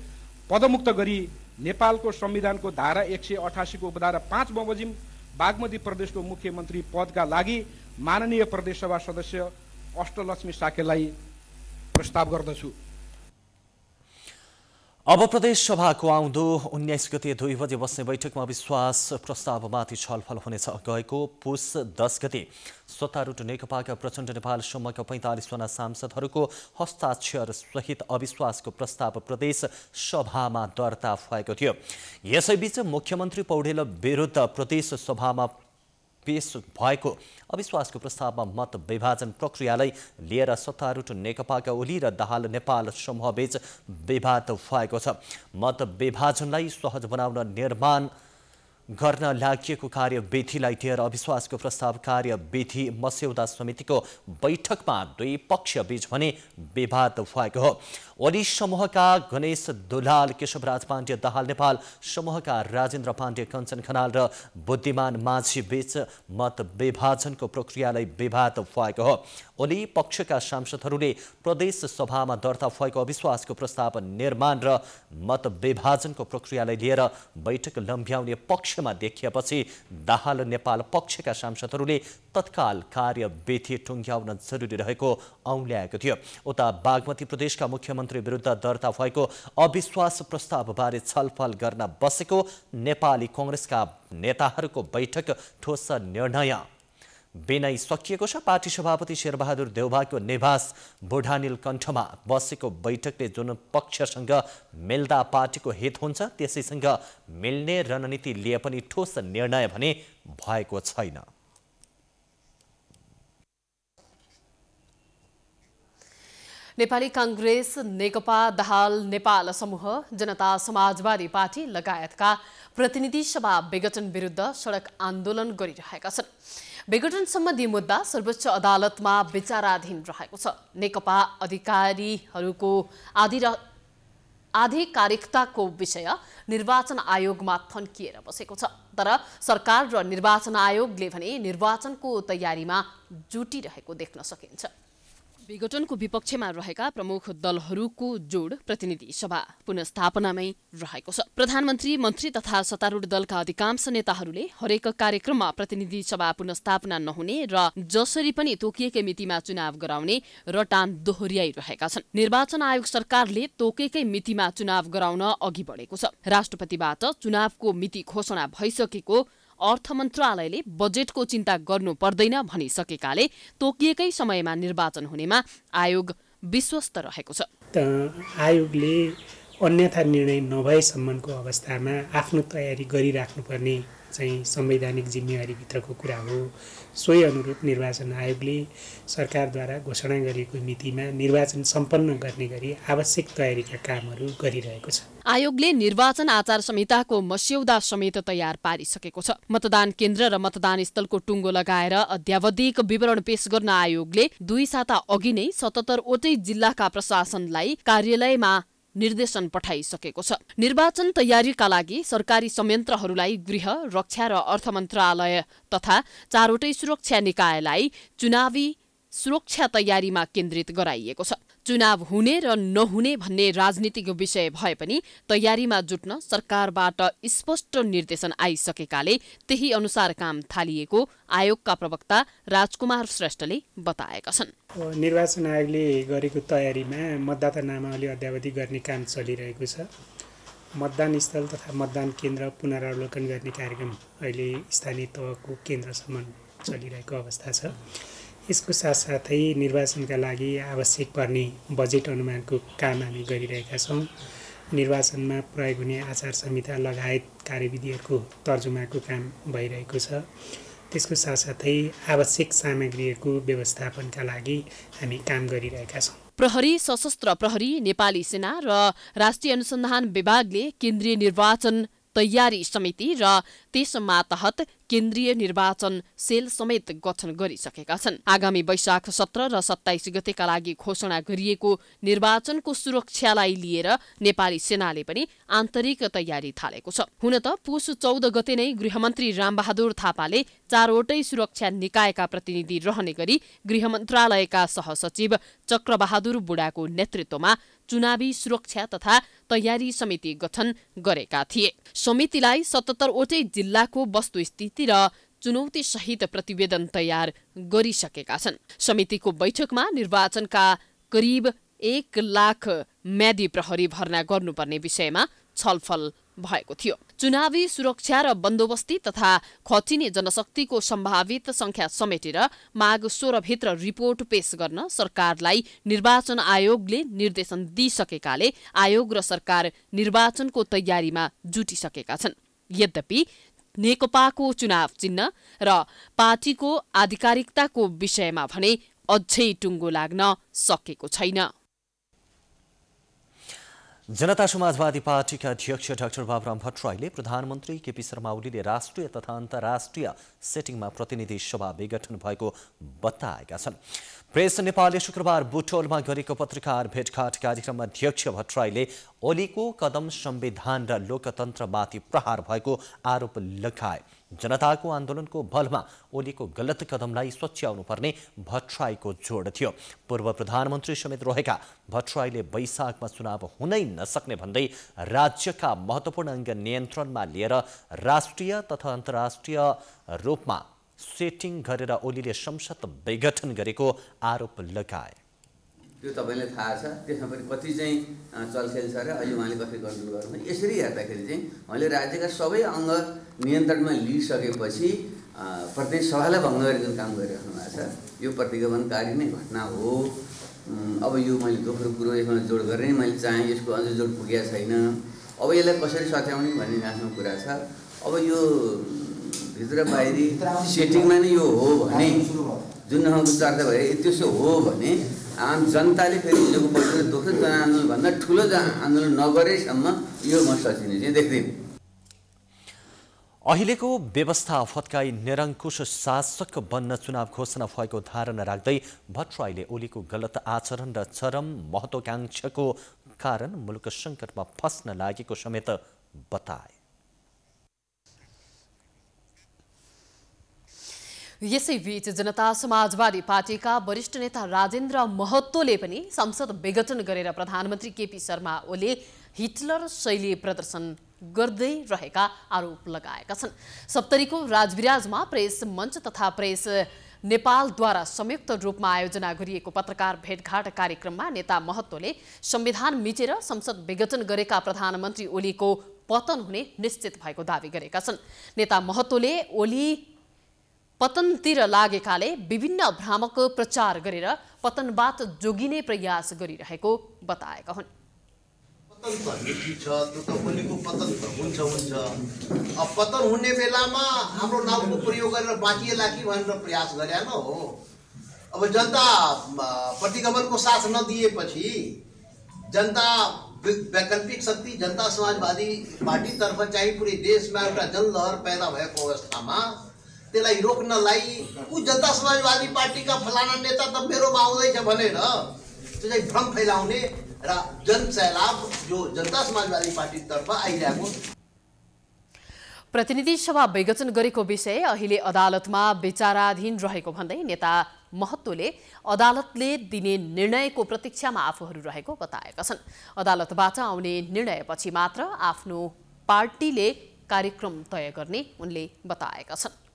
पदमुक्त गरी नेपालको संविधानको धारा 188 को उपधारा 5 बमोजिम बागमती प्रदेशको मुख्यमन्त्री पदका लागि माननीय प्रदेशसभा सदस्य अष्टलक्ष्मी साक्यलाई प्रस्ताव गर्दछु। अब प्रदेश सभाको आउँदो 19 गते 2 बजे बस्ने बैठकमा विश्वास प्रस्तावमाथि छलफल हुनेछ। गएको पुस 10 गते सत्तारूढ नेकपाका प्रचण्ड नेपाल सम्मका 45 जना सांसदहरूको हस्ताक्षर सहित अविश्वासको प्रस्ताव प्रदेश सभामा दर्ता भएको थियो। यसैबीच मुख्यमन्त्री पौडेल विरुद्ध प्रदेश सभामा पेश भएको अविश्वासको प्रस्तावमा मत विभाजन प्रक्रियालाई लिएर सत्तारूढ नेकपाका ओली र दाहाल नेपाल समूहबीच विवाद भएको छ। मत विभाजनलाई सहज बनाउन निर्माण गर्न लागि कार्यविधिलाई लिएर अविश्वासको प्रस्ताव कार्यविधि मस्यौदा समितिको बैठकमा 2 पक्षबीच भने विवाद भएको हो। ओली समूहका गणेश दुलाल, केशवराज पाण्डे, दाहाल नेपाल समूहका राजेन्द्र पाण्डे, कञ्चन खनाल र बुद्धिमान माझी बीच मत विभाजनको प्रक्रियालाई विवाद भएको हो। ओली पक्षका सांसदहरूले प्रदेश सभामा दर्ता भएको अविश्वासको प्रस्ताव निर्माण र मत विभाजनको प्रक्रियालाई लिएर बैठक लम्ब्याउने पक्षमा देखिएपछि दाहाल नेपाल पक्षका सांसदहरूले तत्काल कार्यविधि टुङ्ग्याउन जरुरी रहेको औल्याएको थियो। उता बागमती प्रदेशका मुख्यमन्त्री विरुद्ध दर्ता भएको अविश्वास प्रस्तावबारे छलफल गर्न बसेको नेपाली कांग्रेसका नेताहरूको बैठक ठोस निर्णय बिनै सकिएको छ। पार्टी सभापति शेरबहादुर देउवाको निवास बुढानील कण्ठमा बसेको बैठकले जुन पक्षसँग मिल्दा पार्टीको हित हुन्छ त्यसैसँग मिल्ने रणनीति लिए पनि ठोस निर्णय भने भएको छैन। नेपाली कांग्रेस, नेकपा, दाहाल नेपाल समूह, जनता समाजवादी पार्टी लगायतका प्रतिनिधि सभा विघटन विरुद्ध सडक आन्दोलन गरिरहेका छन्। विघटन सम्बन्धी मुद्दा सर्वोच्च अदालतमा विचाराधीन रहेको छ। नेकपा अधिकारीहरूको आधिकारिकताको विषय निर्वाचन आयोगमा थन्किएर बसेको छ। तर सरकार र निर्वाचन आयोगले भने निर्वाचनको तयारीमा जुटिरहेको देख्न सकिन्छ। विघटनको विपक्षमा रहेका प्रमुख दलहरूको जोड प्रतिनिधि सभा पुनस्थापनामै रहेको छ। प्रधानमन्त्री, मन्त्री तथा सत्तारूढ दलका अधिकांश नेताहरूले हरेक कार्यक्रममा प्रतिनिधि सभा पुनस्थापना नहुने र जसरी पनि तोकिएकै मितिमा चुनाव गराउने रटान दोहोर्याइरहेका छन्। निर्वाचन आयोग सरकारले तोकेकै मितिमा चुनाव गराउन अघि बढेको छ। राष्ट्रपतिबाट चुनावको मिति घोषणा भइसकेको अर्थ मन्त्रालयले बजेटको चिन्ता गर्नु पर्दैन भनिसकेकाले तोकिएकै समयमा निर्वाचन हुनेमा आयोग विश्वस्त रहेको छ। आयोगले अन्यथा निर्णय नभएसम्मको अवस्थामा आफ्नो तयारी गरिराख्नुपर्ने चाहिँ संवैधानिक जिम्मेवारीभित्रको कुरा हो। सोही अनुरूप निर्वाचन आयोगले सरकारद्वारा घोषणा गरिएको मितिमा निर्वाचन सम्पन्न गर्ने गरी आवश्यक तयारीका कामहरू गरिरहेको छ। आयोगले निर्वाचन आचार संहिताको मस्यौदा समेत तयार पारिसकेको छ। मतदान केन्द्र र मतदान स्थलको टुङ्गो लगाएर अध्यावधिक विवरण पेश गर्न आयोगले 2 साता अघि नै 77 वटै जिल्लाका प्रशासनलाई कार्यालयमा निर्देशन पठाइसकेको छ। निर्वाचन तयारीका लागि सरकारी संयन्त्रहरूलाई गृह, रक्षा र अर्थ मन्त्रालय तथा 4 वटै सुरक्षा निकायलाई चुनावी सुरक्षा तयारीमा केन्द्रित गराइएको छ। चुनाव हुने र नहुने भन्ने राजनीतिक विषय भए पनि तयारीमा जुट्न सरकारबाट स्पष्ट निर्देशन आइसकेकाले त्यही अनुसार काम थालिएको आयोगका प्रवक्ता राजकुमार श्रेष्ठले बताएका छन्। निर्वाचन आयोगले गरेको तयारीमा मतदाता नामावली अद्यावधि गर्ने काम चलिरहेको छ। मतदान स्थल तथा मतदान केन्द्र पुनरावलोकन गर्ने कार्यक्रम अहिले स्थानीय तहको केन्द्रसम्म चलिरहेको अवस्था छ। यसको साथसाथै निर्वाचनका लागि आवश्यक पर्ने बजेट अनुमानको काम हामी गरिरहेका छौँ। निर्वाचनमा प्रयोग हुने आचार संहिता लगायत कार्यविधिहरूको तर्जुमाको काम भइरहेको छ। त्यसको साथसाथै आवश्यक सामग्रीहरूको व्यवस्थापनका लागि हामी काम गरिरहेका छौँ। प्रहरी, सशस्त्र प्रहरी, नेपाली सेना र राष्ट्रिय अनुसन्धान विभागले केन्द्रीय निर्वाचन तयारी समिति र त्यस मातहत केन्द्रीय निर्वाचन सेल समेत गठन गरिसकेका छन्। आगामी वैशाख 17 र 27 गतेका लागि घोषणा गरिएको निर्वाचनको सुरक्षालाई लिएर नेपाली सेनाले पनि आन्तरिक तयारी थालेको छ। हुन त पुस 14 गते नै गृहमन्त्री रामबहादुर थापाले 4 वटै सुरक्षा निकायका प्रतिनिधि रहने गरी गृह मन्त्रालयका सहसचिव चक्रबहादुर बुढाको नेतृत्वमा चुनावी सुरक्षा तथा तयारी समिति गठन गरेका थिए। समितिलाई 77 वटै जिल्लाको वस्तुस्थिति र चुनौती सहित प्रतिवेदन तयार गरिसकेका छन्। समितिको बैठकमा निर्वाचनका करिब 1 लाख म्यादी प्रहरी भर्ना गर्नुपर्ने विषयमा छलफल भएको थियो। चुनावी सुरक्षा र बन्दोबस्ती तथा खटिने जनशक्तिको सम्भावित संख्या समेटेर माघ 16 भित्र रिपोर्ट पेश गर्न सरकारलाई निर्वाचन आयोगले निर्देशन दिइसकेकाले आयोग र सरकार निर्वाचनको तयारीमा जुटिसकेका छन्। यद्यपि नेकपाको चुनाव चिन्ह र पार्टीको आधिकारिकताको विषयमा भने अझै टुङ्गो लाग्न सकेको छैन। जनता समाजवादी पार्टीका अध्यक्ष डाक्टर बाबुराम भट्टराईले प्रधानमन्त्री केपी शर्मा ओलीले राष्ट्रिय तथा अन्तर्राष्ट्रिय सेटिङमा प्रतिनिधि सभा विघटन भएको बताएका छन्। प्रेस नेपालले शुक्रबार बुटोलमा गरेको पत्रकार भेटघाट कार्यक्रममा अध्यक्ष भट्टराईले ओलीको कदम संविधान र लोकतन्त्रमाथि प्रहार भएको आरोप लगाए। जनताको आन्दोलनको बलमा ओलीको गलत कदमलाई सच्याउनु पर्ने भट्टराईको जोड थियो। पूर्व प्रधानमन्त्री समेत रहेका भट्टराईले वैशाखमा चुनाव हुनै नसक्ने भन्दै राज्यका महत्त्वपूर्ण अङ्ग नियन्त्रणमा लिएर राष्ट्रिय तथा अन्तर्राष्ट्रिय रूपमा सेटिङ गरेर ओलीले संसद विघटन गरेको आरोप लगाए। त्यो तपाईलाई थाहा छ, त्यसमा पनि कति चाहिँ चलखेल छ र अहिले उहाँले कसरी कन्ट्रोल गर्नु। यसरी हेर्दाखेरि चाहिँ उहाँले राज्यका सबै अङ्ग नियन्त्रणमा लिइसकेपछि प्रत्येक सभालाई भङ्ग गर्ने जुन काम गरिराख्नु भएको छ यो प्रतिगमनकारी नै घटना हो। अब यो मैले दोस्रो कुरो यसमा जोड गर्ने मैले चाहेँ, यसको अझ जोड पुगेको छैन। अब यसलाई कसरी सच्याउने भन्ने आफ्नो कुरा छ। अब यो भित्र बाहिरी सेटिङमा नै यो हो भने जुन ठाउँको चर्चा भयो त्यसो हो भने आम जनताले फेरि हिजोको बैठकले दोस्रो जनआन्दोलनभन्दा ठुलो आन्दोलन नगरेसम्म यो म सचिने चाहिँ देख्दिनँ। अहिलेको व्यवस्था फत्काई निरङ्कुश शासक बन्न चुनाव घोषणा भएको धारणा राख्दै भट्टराईले ओलीको गलत आचरण र चरम महत्त्वाकांक्षाको कारण मुलुक सङ्कटमा फस्न लागेको समेत बताए। यसैबीच जनता समाजवादी पार्टीका वरिष्ठ नेता राजेन्द्र महतोले पनि संसद विघटन गरेर प्रधानमन्त्री केपी शर्मा ओली हिटलर शैली प्रदर्शन गर्दै रहेका आरोप लगाएका छन्। सप्तरीको राजविराजमा प्रेस मञ्च तथा प्रेस नेपालद्वारा संयुक्त रूपमा आयोजना गरिएको पत्रकार भेटघाट कार्यक्रममा नेता महतोले संविधान मिचेर संसद विघटन गरेका प्रधानमन्त्री ओलीको पतन हुने निश्चित भएको दावी गरेका छन्। नेता महतोले ओली पतनतिर लागेकाले विभिन्न भ्रामक प्रचार गरेर पतनबाट जोगिने प्रयास गरिरहेको बताएका हुन्। पतन त नीति छ, त्यो त ओलीको पतन त हुन्छ। अब पतन हुने बेलामा हाम्रो नाउँको प्रयोग गरेर बाँचिएला कि भनेर प्रयास गरे न हो। अब जनता प्रतिगमनको साथ नदिएपछि जनता वैकल्पिक शक्ति जनता समाजवादी पार्टीतर्फ चाहिँ पुरै देशमा एउटा जनलहर पैदा भएको अवस्थामा त्यसलाई रोक्नलाई ऊ जनता समाजवादी पार्टीका फलाना नेता त मेरोमा आउँदैछ भनेर त्यो चाहिँ भ्रम फैलाउने र जनसैलाब जो जनता समाजवादी पार्टीतर्फ आइरहेको। प्रतिनिधि सभा विघटन गरेको विषय अहिले अदालतमा विचाराधीन रहेको भन्दै नेता महतोले अदालतले दिने निर्णयको प्रतीक्षामा आफूहरू रहेको बताएका छन्। अदालतबाट आउने निर्णयपछि मात्र आफ्नो पार्टीले कार्यक्रम तय गर्ने उनले बताएका छन्।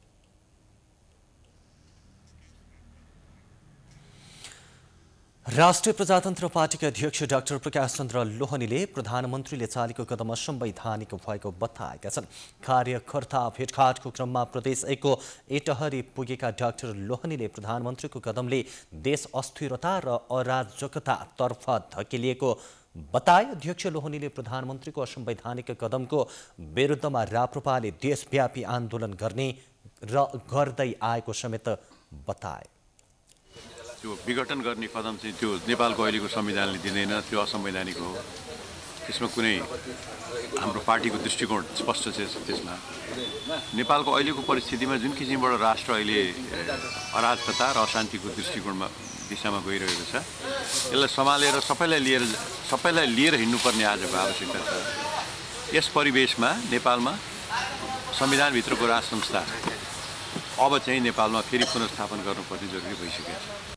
राष्ट्रिय प्रजातन्त्र पार्टीका अध्यक्ष डाक्टर प्रकाश चन्द्र लोहनीले प्रधानमन्त्रीले चालेको कदम असंवैधानिक भएको बताएका छन्। कार्यकर्ता भेटघाटको क्रममा प्रदेश 1 को एटहरी पुगेका डाक्टर लोहनीले प्रधानमन्त्रीको कदमले देश अस्थिरता र अराजकतातर्फ धकेलिएको बताए। अध्यक्ष लोहनीले प्रधानमन्त्रीको असंवैधानिक कदमको विरुद्धमा राप्रपाले देशव्यापी आन्दोलन गर्ने र गर्दै आएको समेत बताए। त्यो विघटन गर्ने कदम चाहिँ त्यो नेपालको अहिलेको संविधानले दिँदैन, त्यो असंवैधानिक हो। त्यसमा कुनै हाम्रो पार्टीको दृष्टिकोण स्पष्ट छ। त्यसमा नेपालको अहिलेको परिस्थितिमा जुन किसिमबाट राष्ट्र अहिले अराजकता र अशान्तिको दृष्टिकोणमा दिशामा गइरहेको छ, यसलाई सम्हालेर सबैलाई लिएर हिँड्नुपर्ने आजको आवश्यकता छ। यस परिवेशमा नेपालमा संविधानभित्रको राज संस्था अब चाहिँ नेपालमा फेरि पुनर्स्थापन गर्नुपर्ने जरुरी भइसकेको छ।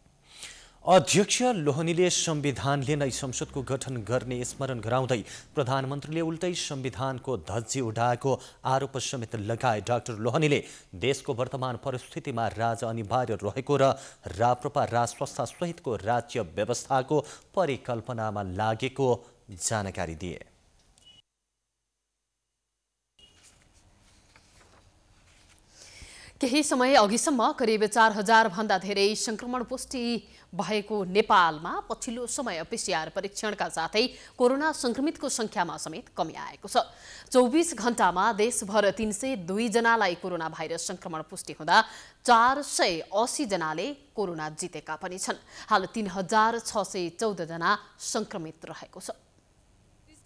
अध्यक्ष लोहनीले संविधानले नै संसदको गठन गर्ने स्मरण गराउँदै प्रधानमन्त्रीले उल्टै संविधानको धज्जी उडाएको आरोप समेत लगाए। डाक्टर लोहनीले देशको वर्तमान परिस्थितिमा राज अनिवार्य रहेको र राप्रपा राजसंस्था सहितको राज्य व्यवस्थाको परिकल्पनामा लागेको जानकारी दिए। केही समय अघिसम्म करिब 4000 भन्दा धेरै संक्रमण पुष्टि भएको नेपालमा पछिल्लो समय पीसीआर परीक्षणका साथै कोरोना संक्रमितको संख्यामा समेत कमी आएको छ। 24 घण्टामा देशभर 302 जनालाई कोरोना भाइरस संक्रमण पुष्टि हुँदा 480 जनाले कोरोना जितेका पनि छन्। हाल 3614 जना संक्रमित रहेको छ।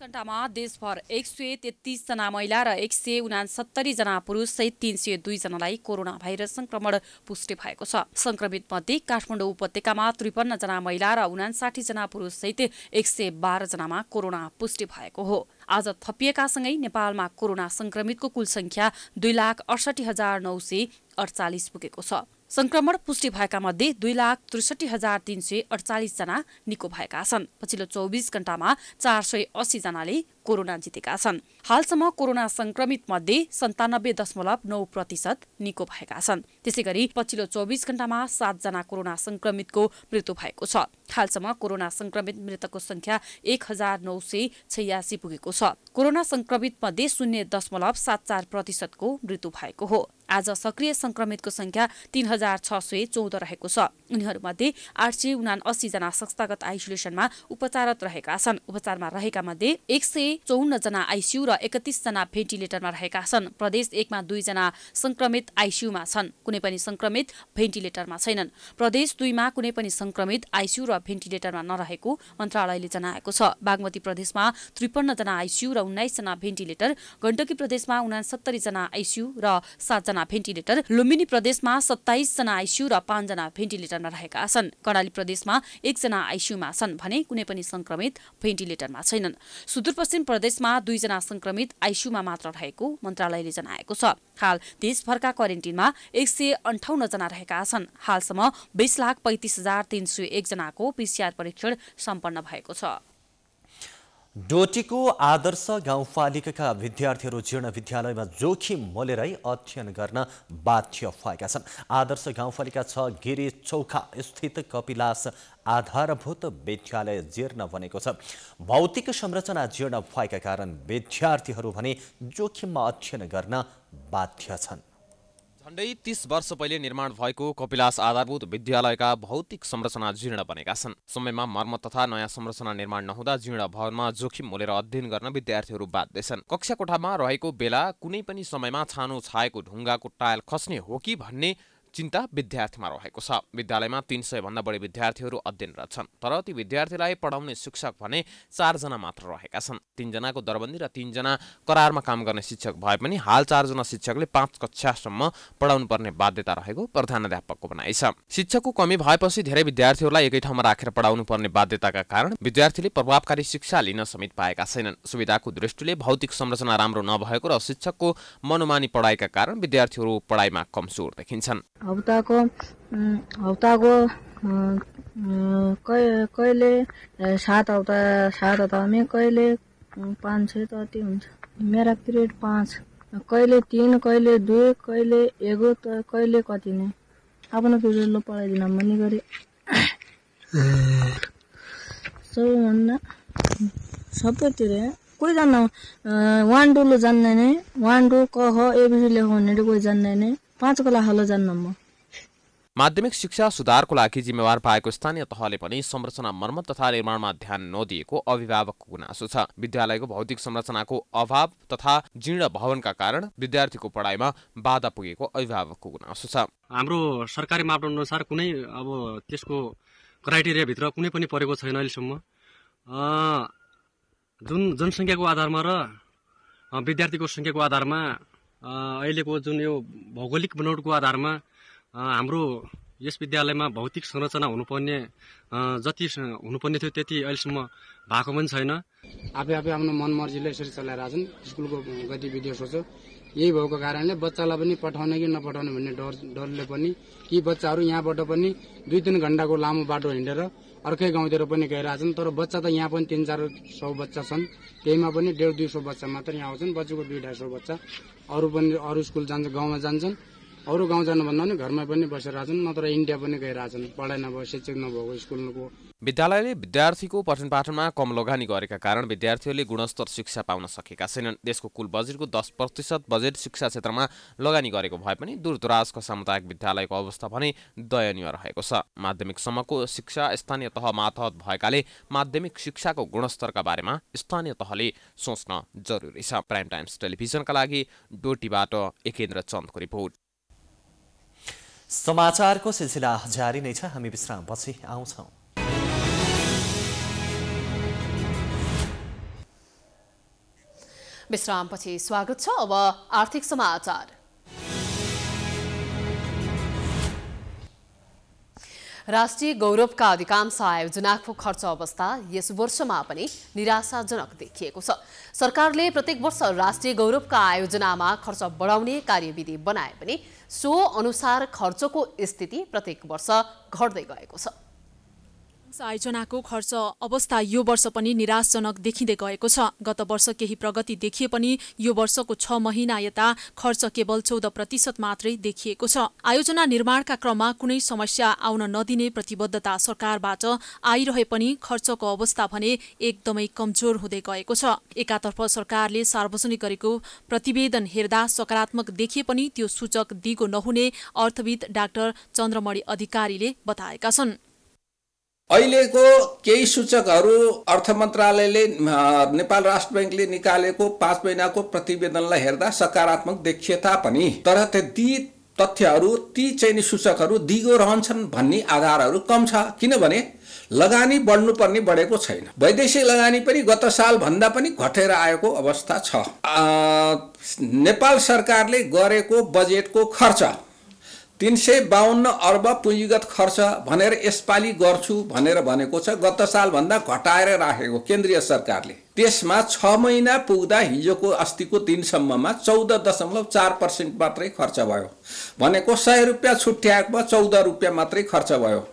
घण्टामा देशभर 133 जना महिला र 169 जना पुरुष सहित 302 जनालाई कोरोना भाइरस संक्रमण पुष्टि भएको छ। संक्रमित मध्ये काठमाडौँ उपत्यकामा 53 जना महिला र 59 जना पुरुष सहित 112 जनामा कोरोना पुष्टि भएको हो। आज थपिएका सँगै नेपालमा कोरोना संक्रमितको कुल संख्या 2,68,948 पुगेको छ। संक्रमण पुष्टि भएका मध्ये 2,63,348 जना निको भएका छन्। पछिल्लो 24 घण्टामा 480 जनाले कोरोना जितेका छन्। हालसम्म कोरोना संक्रमित मध्ये 97.9% निको भएका छन्। त्यसैगरी पछिल्लो 24 घण्टामा 7 जना कोरोना संक्रमितको मृत्यु भएको छ। हालसम्म कोरोना संक्रमित मृतकको संख्या 1986 पुगेको छ। कोरोना संक्रमित मध्ये 0.74% को मृत्यु भएको हो। आज सक्रिय संक्रमितको संख्या 3614 रहेको छ। उनीहरूमध्ये 879 जना संस्थागत आइसोलेसनमा उपचाररत रहेका छन्। उपचारमा रहेका मध्ये 154 जना आइसियु र 31 जना भेन्टिलेटरमा रहेका छन्। प्रदेश 1 मा 2 जना संक्रमित आइसियुमा छन्, कुनै पनि संक्रमित भेन्टिलेटरमा छैनन्। प्रदेश 2 मा कुनै पनि संक्रमित आइसियु र भेन्टिलेटरमा नरहेको मन्त्रालयले जनाएको छ। बागमती प्रदेशमा 53 जना आइसियु र 19 जना भेन्टिलेटर, गण्डकी प्रदेशमा 69 जना आइसियु र 7 जना जना भेन्टिलेटर, लुम्बिनी प्रदेशमा 27 जना आइसियु र 5 जना भेन्टिलेटरमा रहेका छन्। कर्णाली प्रदेशमा 1 जना आइसियुमा छन् भने कुनै पनि संक्रमित भेन्टिलेटरमा छैनन्। सुदूरपश्चिम प्रदेशमा 2 जना संक्रमित आइसियुमा मात्र रहेको मन्त्रालयले जनाएको छ। हाल देशभरका क्वारेन्टिनमा 158 जना रहेका छन्। हालसम्म 20,35,301 जनाको PCR परीक्षण सम्पन्न भएको छ। डोटीको आदर्श गाउँपालिकाका विद्यार्थीहरू जीर्ण विद्यालयमा जोखिम मोलेरै अध्ययन गर्न बाध्य भएका छन्। आदर्श गाउँपालिका 6 गिरी चौखा स्थित कपिलास आधारभूत विद्यालय जीर्ण बनेको छ। भौतिक संरचना जीर्ण भएका कारण विद्यार्थीहरू भने जोखिममा अध्ययन गर्न बाध्य छन्। झण्डै 30 वर्ष पहिले निर्माण भएको कपिलास आधारभूत विद्यालयका भौतिक संरचना जीर्ण बनेका छन्। समयमा मर्मत तथा नयाँ संरचना निर्माण नहुँदा जीर्ण भवनमा जोखिम मोलेर अध्ययन गर्न विद्यार्थीहरू बाध्य छन्। कक्षा कोठामा रहेको बेला कुनै पनि समयमा छानो छाएको ढुङ्गाको टायल खस्ने हो कि भन्ने चिन्ता विद्यार्थीमा रहेको छ। विद्यालयमा 300 भन्दा बढी विद्यार्थीहरू अध्ययनरत छन्, तर ती विद्यार्थीलाई पढाउने शिक्षक भने 4 जना मात्र रहेका छन्। 3 जनाको दरबन्दी र 3 जना करारमा काम गर्ने शिक्षक भए पनि हाल 4 जना शिक्षकले 5 कक्षासम्म पढाउनु पर्ने बाध्यता रहेको प्रधानाध्यापकको भनाइ छ। शिक्षकको कमी भएपछि धेरै विद्यार्थीहरूलाई एकै ठाउँमा राखेर पढाउनु पर्ने बाध्यताका कारण विद्यार्थीले प्रभावकारी शिक्षा लिन समेत पाएका छैनन्। सुविधाको दृष्टिले भौतिक संरचना राम्रो नभएको र शिक्षकको मनोमानी पढाइका कारण विद्यार्थीहरू पढाइमा कमजोर देखिन्छन्। हप्ताको कहिले 7 हप्तामा कहिले 5-6 त अति हुन्छ। मेरा पिरियड 5, कहिले 3, कहिले 2, कहिले 1 त कहिले कति नै आफ्नो पिरियडले पढाइदिन भन्ने गरी सबैभन्दा सबैतिर कोही जान्न 1 2 ले जान्दैन नै 1 2 क ह एबिसी लेख्नु भने कोही जान्दैन नै 5 कला हलो जान्न म। माध्यमिक शिक्षा सुधारको लागि जिम्मेवार पाएको स्थानीय तहले पनि संरचना मर्मत तथा निर्माणमा ध्यान नदिएको अभिभावकको गुनासो छ। विद्यालयको भौतिक संरचनाको अभाव तथा जीर्ण भवनका कारण विद्यार्थीको पढाइमा बाधा पुगेको अभिभावकको गुनासो छ। हाम्रो सरकारी मापदण्ड अनुसार कुनै अब त्यसको क्राइटेरिया भित्र कुनै पनि परेको छैन अहिलेसम्म। जुन जनसङ्ख्याको आधारमा र विद्यार्थीको संख्याको आधारमा अहिलेको जुन यो भौगोलिक बनोटको आधारमा हाम्रो यस विद्यालयमा भौतिक संरचना हुनुपर्ने जति हुनुपर्ने थियो त्यति अहिलेसम्म भएको पनि छैन। आफै आफ्नो मनमर्जीले यसरी चलाइरहेछन्। स्कुलको गतिविधि सोच यही भएको कारणले बच्चालाई पनि पठाउने कि नपठाउने भन्ने डरले पनि ती बच्चाहरू यहाँबाट पनि 2-3 घण्टाको लामो बाटो हिँडेर अर्कै गाउँतिर पनि गइरहेछन्। तर बच्चा त यहाँ पनि 300-400 बच्चा छन्, त्यहीमा पनि 150-200 बच्चा मात्र यहाँ आउँछन्। बच्चाको 200-250 बच्चा अरू स्कुल जान्छ, गाउँमा जान्छन्। अरू गाउँ जानुभन्दा पनि घरमा पनि बसिरहेछन्, नत्र इन्डिया पनि गइरहेछन् पढाइ नभएको शिक्षक नभएको स्कुलको। विद्यालयले विद्यार्थीको पठन पाठनमा कम लगानी गरेका कारण विद्यार्थीहरूले गुणस्तर शिक्षा पाउन सकेका छैनन्। देशको कुल बजेटको 10% बजेट शिक्षा क्षेत्रमा लगानी गरेको भए पनि दूरदराजका सामुदायिक विद्यालयको अवस्था भने दयनीय रहेको छ। माध्यमिकसम्मको शिक्षा स्थानीय तह मातहत भएकाले माध्यमिक शिक्षाको गुणस्तरका बारेमा स्थानीय तहले सोच्न जरुरी छ। प्राइम टाइम्स टेलिभिजनका लागि डोटीबाट एकेन्द्र चन्दको रिपोर्ट। समाचारको सिलसिला जारी नै छ, हामी विश्रामपछि आउँछौँ। विश्रामपछि स्वागत छ। अब आर्थिक समाचार। राष्ट्रिय गौरवका अधिकांश आयोजनाको खर्च अवस्था यस वर्षमा पनि निराशाजनक देखिएको छ। सरकारले प्रत्येक वर्ष राष्ट्रिय गौरवका आयोजनामा खर्च बढाउने कार्यविधि बनाए पनि सो अनुसार खर्चको स्थिति प्रत्येक वर्ष घट्दै गएको छ। आयोजनाको खर्च अवस्था यो वर्ष पनि निराशजनक देखिँदै गएको छ। गत वर्ष केही प्रगति देखिए पनि यो वर्षको 6 महिना यता खर्च केवल 14% मात्रै देखिएको छ। आयोजना निर्माणका क्रममा कुनै समस्या आउन नदिने प्रतिबद्धता सरकारबाट आइरहे पनि खर्चको अवस्था भने एकदमै कमजोर हुँदै गएको छ। एकातर्फ सरकारले सार्वजनिक गरेको प्रतिवेदन हेर्दा सकारात्मक देखिए पनि त्यो सूचक दिगो नहुने अर्थविद डाक्टर चन्द्रमणि अधिकारीले बताएका छन्। अहिलेको केही सूचकहरू अर्थ मन्त्रालयले नेपाल राष्ट्र बैंकले निकालेको 5 महिनाको प्रतिवेदनलाई हेर्दा सकारात्मक देखिए तापनि तर ती तथ्यहरू ती चाहिँ नि सूचकहरू दिगो रहन्छन् भन्ने आधारहरू कम छ, किनभने लगानी बढ्नुपर्ने बढेको छैन। वैदेशिक लगानी पनि गत साल भन्दा पनि घटेर आएको अवस्था छ। नेपाल सरकारले गरेको बजेटको खर्च 352 अर्ब पुँजीगत खर्च भनेर यसपालि गर्छु भनेर भनेको छ। गत साल भन्दा घटाएर राखेको केन्द्रीय सरकारले। त्यसमा 6 महिना पुग्दा हिजोको अस्तिको दिनसम्ममा 14.4% मात्रै खर्च भयो। भनेको 100 रुपियाँ छुट्याएकोमा 14 रुपियाँ मात्रै खर्च भयो।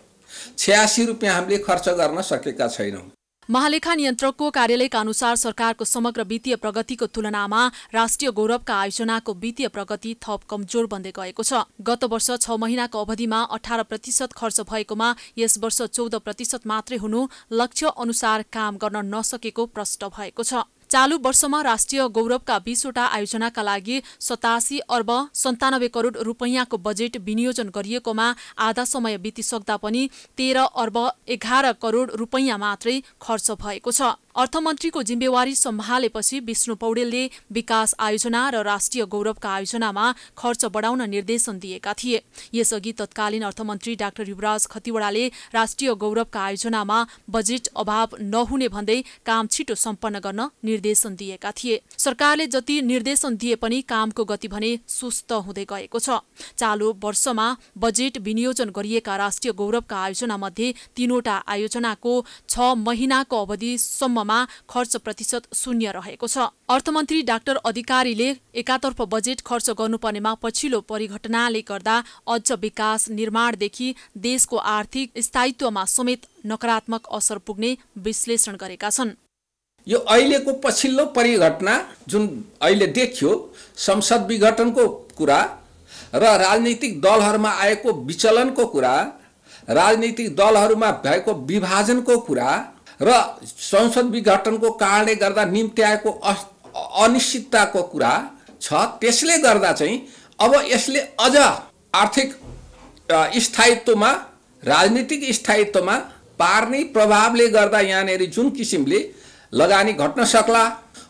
86 रुपियाँ हामीले खर्च गर्न सकेका छैनौँ। महालेखा नियन्त्रकको कार्यालयका अनुसार सरकारको समग्र वित्तीय प्रगतिको तुलनामा राष्ट्रिय गौरवका आयोजनाको वित्तीय प्रगति थप कमजोर बन्दै गएको छ। गत वर्ष 6 महिनाको अवधिमा 18% खर्च भएकोमा यस वर्ष 14% मात्रै हुनु लक्ष्य अनुसार काम गर्न नसकेको प्रष्ट भएको छ। चालू वर्षमा राष्ट्रिय गौरवका 20वटा आयोजनाका लागि 87 अर्ब 97 करोड रुपैयाँको बजेट विनियोजन गरिएकोमा आधा समय बितिसक्दा पनि 13 अर्ब 11 करोड रुपैयाँ मात्रै खर्च भएको छ। अर्थमन्त्रीको जिम्मेवारी सम्हालेपछि विष्णु पौडेलले विकास आयोजना र राष्ट्रिय गौरवका आयोजनामा खर्च बढाउन निर्देशन दिएका थिए। यसअघि तत्कालीन अर्थमन्त्री डाक्टर युवराज खतिवड़ाले राष्ट्रिय गौरवका आयोजनामा बजेट अभाव नहुने भन्दै काम छिटो सम्पन्न गर्न निर्देशन दिएका थिए। सरकारले जति निर्देशन दिए पनि कामको गति भने सुस्त हुँदै गएको छ। चालू वर्षमा बजेट विनियोजन गरिएका राष्ट्रिय गौरवका आयोजना मध्ये 3वटा आयोजनाको 6 महिनाको अवधिसम्म खर्च प्रतिशत 0 रहेको छ। अर्थमन्त्री डाक्टर अधिकारीले एकातर्फ बजेट खर्च गर्नुपर्नेमा पछिल्लो परिघटनाले गर्दा अझ विकास निर्माणदेखि देशको आर्थिक स्थायित्वमा समेत नकारात्मक असर पुग्ने विश्लेषण गरेका छन्। यो अहिलेको पछिल्लो परिघटना जुन अहिले देखियो, संसद विघटनको कुरा र राजनीतिक दलहरूमा आएको विचलनको कुरा, राजनीतिक दलहरूमा भएको विभाजनको कुरा र संसद विघटनको कारणले गर्दा निम्ति आएको अनिश्चितताको कुरा छ। त्यसले गर्दा चाहिँ अब यसले अझ आर्थिक स्थायित्वमा, राजनीतिक स्थायित्वमा पार्ने प्रभावले गर्दा यहाँनेरि जुन किसिमले लगानी घट्न सक्ला,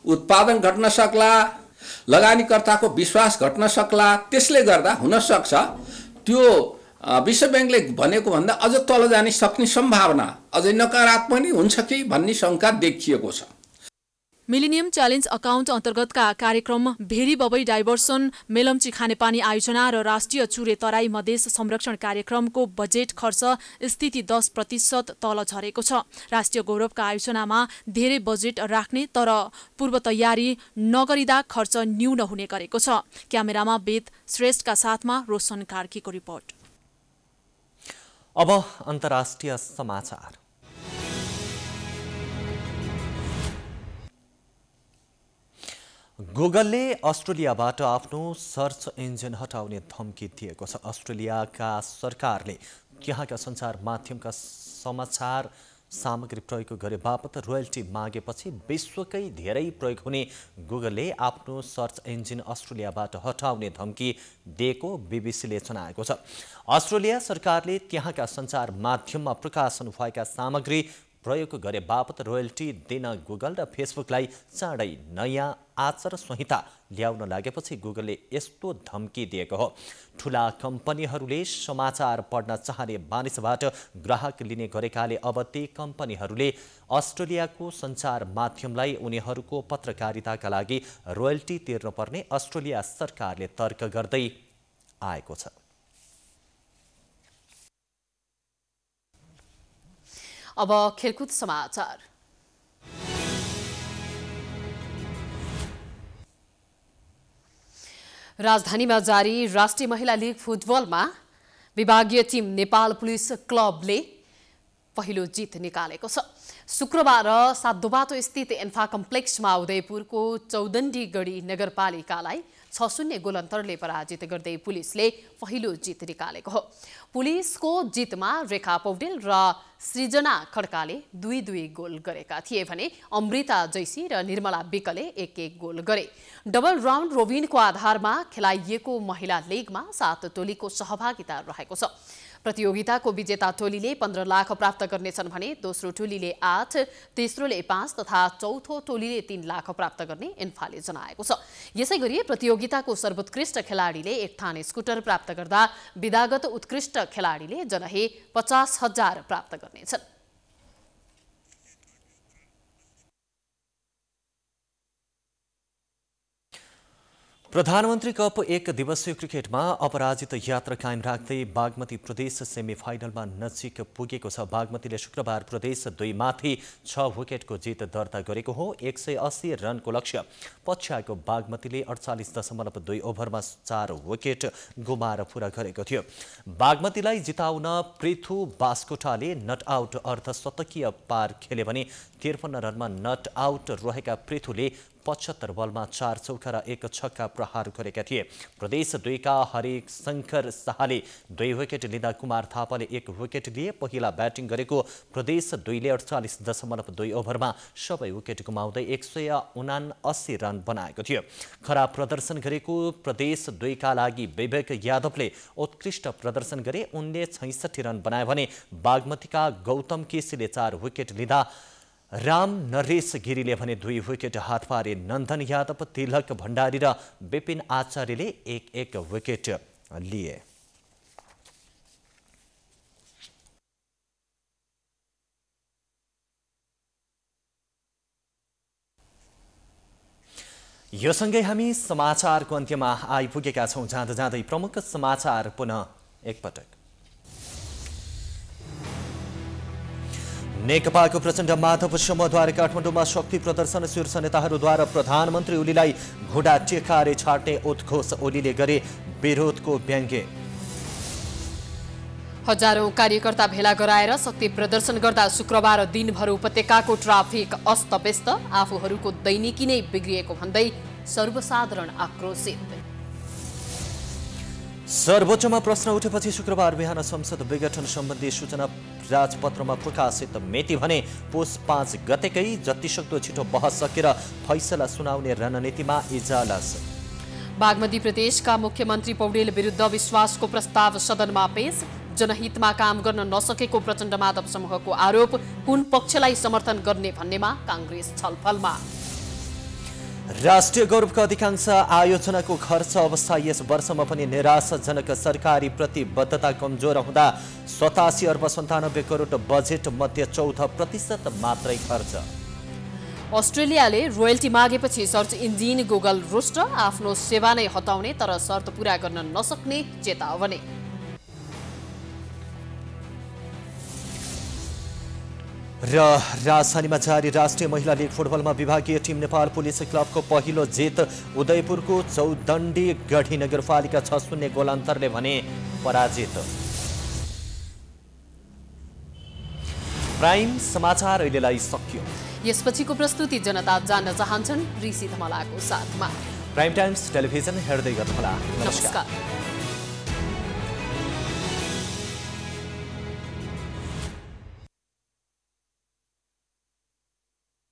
उत्पादन घट्न सक्ला, लगानीकर्ताको विश्वास घट्न सक्ला, त्यसले गर्दा हुन सक्छ त्यो विश्व बैंकले भनेको भन्दा अझ तल जाने सक्ने सम्भावना अझै नकारात्मक नै हुन्छ कि भन्ने शंका देखिएको छ। मिलेनियम च्यालेन्ज अकाउन्ट अन्तर्गतका कार्यक्रम भेरी बबई डाइभर्सन, मेलम्ची खानेपानी आयोजना र राष्ट्रिय चुरे तराई मधेस संरक्षण कार्यक्रमको बजेट खर्च स्थिति 10% तल झरेको छ। राष्ट्रिय गौरवका आयोजनामा धेरै बजेट राख्ने तर पूर्व तयारी नगरिदा खर्च न्यून हुने गरेको छ। क्यामेरामा वेद श्रेष्ठका साथमा रोशन कार्कीको रिपोर्ट। अब अन्तर्राष्ट्रिय समाचार। गुगलले अस्ट्रेलियाबाट आफ्नो सर्च इन्जिन हटाउने धम्की दिएको छ। अस्ट्रेलियाका सरकारले त्यहाँका सञ्चार माध्यमका समाचार सामग्री प्रयोग गरे बापत रोयल्टी मागेपछि विश्वकै धेरै प्रयोग हुने गुगलले आफ्नो सर्च इन्जिन अस्ट्रेलियाबाट हटाउने धम्की दिएको बीबीसीले जनाएको छ। अस्ट्रेलिया सरकारले त्यहाँका सञ्चार माध्यममा प्रकाशन भएका सामग्री प्रयोग गरे बापत रोयल्टी दिन गुगल र फेसबुकलाई चाँडै नयाँ आचार संहिता ल्याउन लागेपछि गुगलले यस्तो धम्की दिएको हो। ठूला कम्पनीहरूले समाचार पढ्न चाहने मानिसबाट ग्राहक लिने गरेकाले अब ती कम्पनीहरूले अस्ट्रेलियाको सञ्चार माध्यमलाई उनीहरूको पत्रकारिताका लागि रोयल्टी तिर्नुपर्ने अस्ट्रेलिया सरकारले तर्क गर्दै आएको छ। अब खेलकुद समाचार। राजधानीमा जारी राष्ट्रिय महिला लीग फुटबलमा विभागीय टिम नेपाल पुलिस क्लबले पहिलो जित निकालेको छ। शुक्रबार सातदोबाटो स्थित एन्फा कम्प्लेक्समा उदयपुरको चौदण्डीगढी नगरपालिकालाई 6-0 गोल अन्तरले पराजित गर्दै पुलिसले पहिलो जित निकालेको हो। पुलिसको जितमा रेखा पौडेल र सृजना खड्काले 2-2 गोल गरेका थिए भने अमृता जैसी र निर्मला विकले 1-1 गोल गरे। डबल राउन्ड रोबिनको आधारमा खेलाइएको महिला लीगमा 7 टोलीको सहभागिता रहेको छ। प्रतियोगिताको विजेता टोलीले 15 लाख प्राप्त गर्नेछन् भने दोस्रो टोलीले 8, तेस्रोले 5 तथा चौथो टोलीले 3 लाख प्राप्त गर्ने इन्फाले जनाएको छ। यसैगरी प्रतियोगिताको सर्वोत्कृष्ट खेलाडीले 1 थान स्कुटर प्राप्त गर्दा विधागत उत्कृष्ट खेलाडीले जनहे 50,000 प्राप्त गर्नेछन्। प्रधानमन्त्री कप 1 दिवसीय क्रिकेटमा अपराजित यात्रा कायम राख्दै बागमती प्रदेश सेमिफाइनलमा नजिक पुगेको छ। बागमतीले शुक्रबार प्रदेश 2 माथि 6 विकेटको जित दर्ता गरेको हो। 180 रनको लक्ष्य पछ्याएको बागमतीले 48.2 ओभरमा 4 विकेट गुमाएर पूरा गरेको थियो। बागमतीलाई जिताउन पृथु बास्कोटाले नट आउट अर्धशतकीय पार खेले भने 53 रनमा नट आउट रहेका पृथुले 75 बलमा 4 चौका र 1 छक्का प्रहार गरेका थिए। प्रदेश 2 का हरिक शंकर शाहले 2 विकेट लिँदा कुमार थापाले 1 विकेट लिए। पहिला ब्याटिङ गरेको प्रदेश 2 ले 48.2 ओभरमा सबै विकेट गुमाउँदै 179 रन बनाएको थियो। खराब प्रदर्शन गरेको प्रदेश 2 का लागि विवेक यादवले उत्कृष्ट प्रदर्शन गरे। उनले 66 रन बनाए भने बागमतीका गौतम केसीले 4 विकेट लिँदा राम नरेश गिरीले भने 2 विकेट हात पारे। नन्दन यादव, तिलक भण्डारी र विपिन आचार्यले 1-1 विकेट लिए। यो सँगै हामी समाचारको अन्त्यमा आइपुगेका छौं। जाँदा जाँदै प्रमुख समाचार पुनः एकपटक। नेकपाको प्रचण्ड माधव समूहद्वारा काठमाडौँमा शक्ति प्रदर्शन। शीर्ष नेताहरूद्वारा प्रधानमन्त्री ओलीलाई घुँडा टेकाएर छाड्ने उद्घोष ओलीले गरे विरोधको व्यङ्ग्य। हजारौं कार्यकर्ता भेला गराएर शक्ति प्रदर्शन गर्दा शुक्रबार दिनभर उपत्यकाको ट्राफिक अस्तव्यस्त। आफूहरूको दैनिकी नै बिग्रिएको भन्दै सर्वसाधारण आक्रोशित। सर्वोच्चमा प्रश्न उठेपछि शुक्रबार बिहान संसद विघटन सम्बन्धी सूचना राजपत्रमा प्रकाशित। मेति भने पुस 5 गतेकै जतिसक्दो छिटो बहस सकेर फैसला सुनाउने रणनीतिमा इजालस। बागमती प्रदेशका मुख्यमन्त्री पौडेल विरुद्ध विश्वासको प्रस्ताव सदनमा पेश। जनहितमा काम गर्न नसकेको प्रचण्ड माधव समूहको आरोप। कुन पक्षलाई समर्थन गर्ने भन्नेमा कांग्रेस छलफलमा। राष्ट्रिय गौरवका अधिकांश आयोजनाको खर्च अवस्था यस वर्षमा पनि निराशाजनक। सरकारी प्रतिबद्धता कमजोर हुँदा 87 अर्ब 97 करोड बजेट मध्ये 14% मात्रै खर्च। अस्ट्रेलियाले रोयल्टी मागेपछि सर्च इन्जिन गुगल रुष्ट। आफ्नो सेवा नै हटाउने तर शर्त पूरा गर्न नसक्ने चेतावनी। र राजधानीमा जारी राष्ट्रिय महिला लीग फुटबलमा विभागीय टिम नेपाल पुलिस क्लबको पहिलो जित। उदयपुरको चौदण्डी गढी नगरपालिका 6-0 गोलान्तरले भने पराजित। प्राइम समाचार अहिलेलाई सकियो। यसपछिको प्रस्तुति जनता जान्न चाहन्छन् ऋषि धमलाको साथमा। प्राइम टाइम्स टेलिभिजन हेर्दै गर्नुहोला। नमस्कार।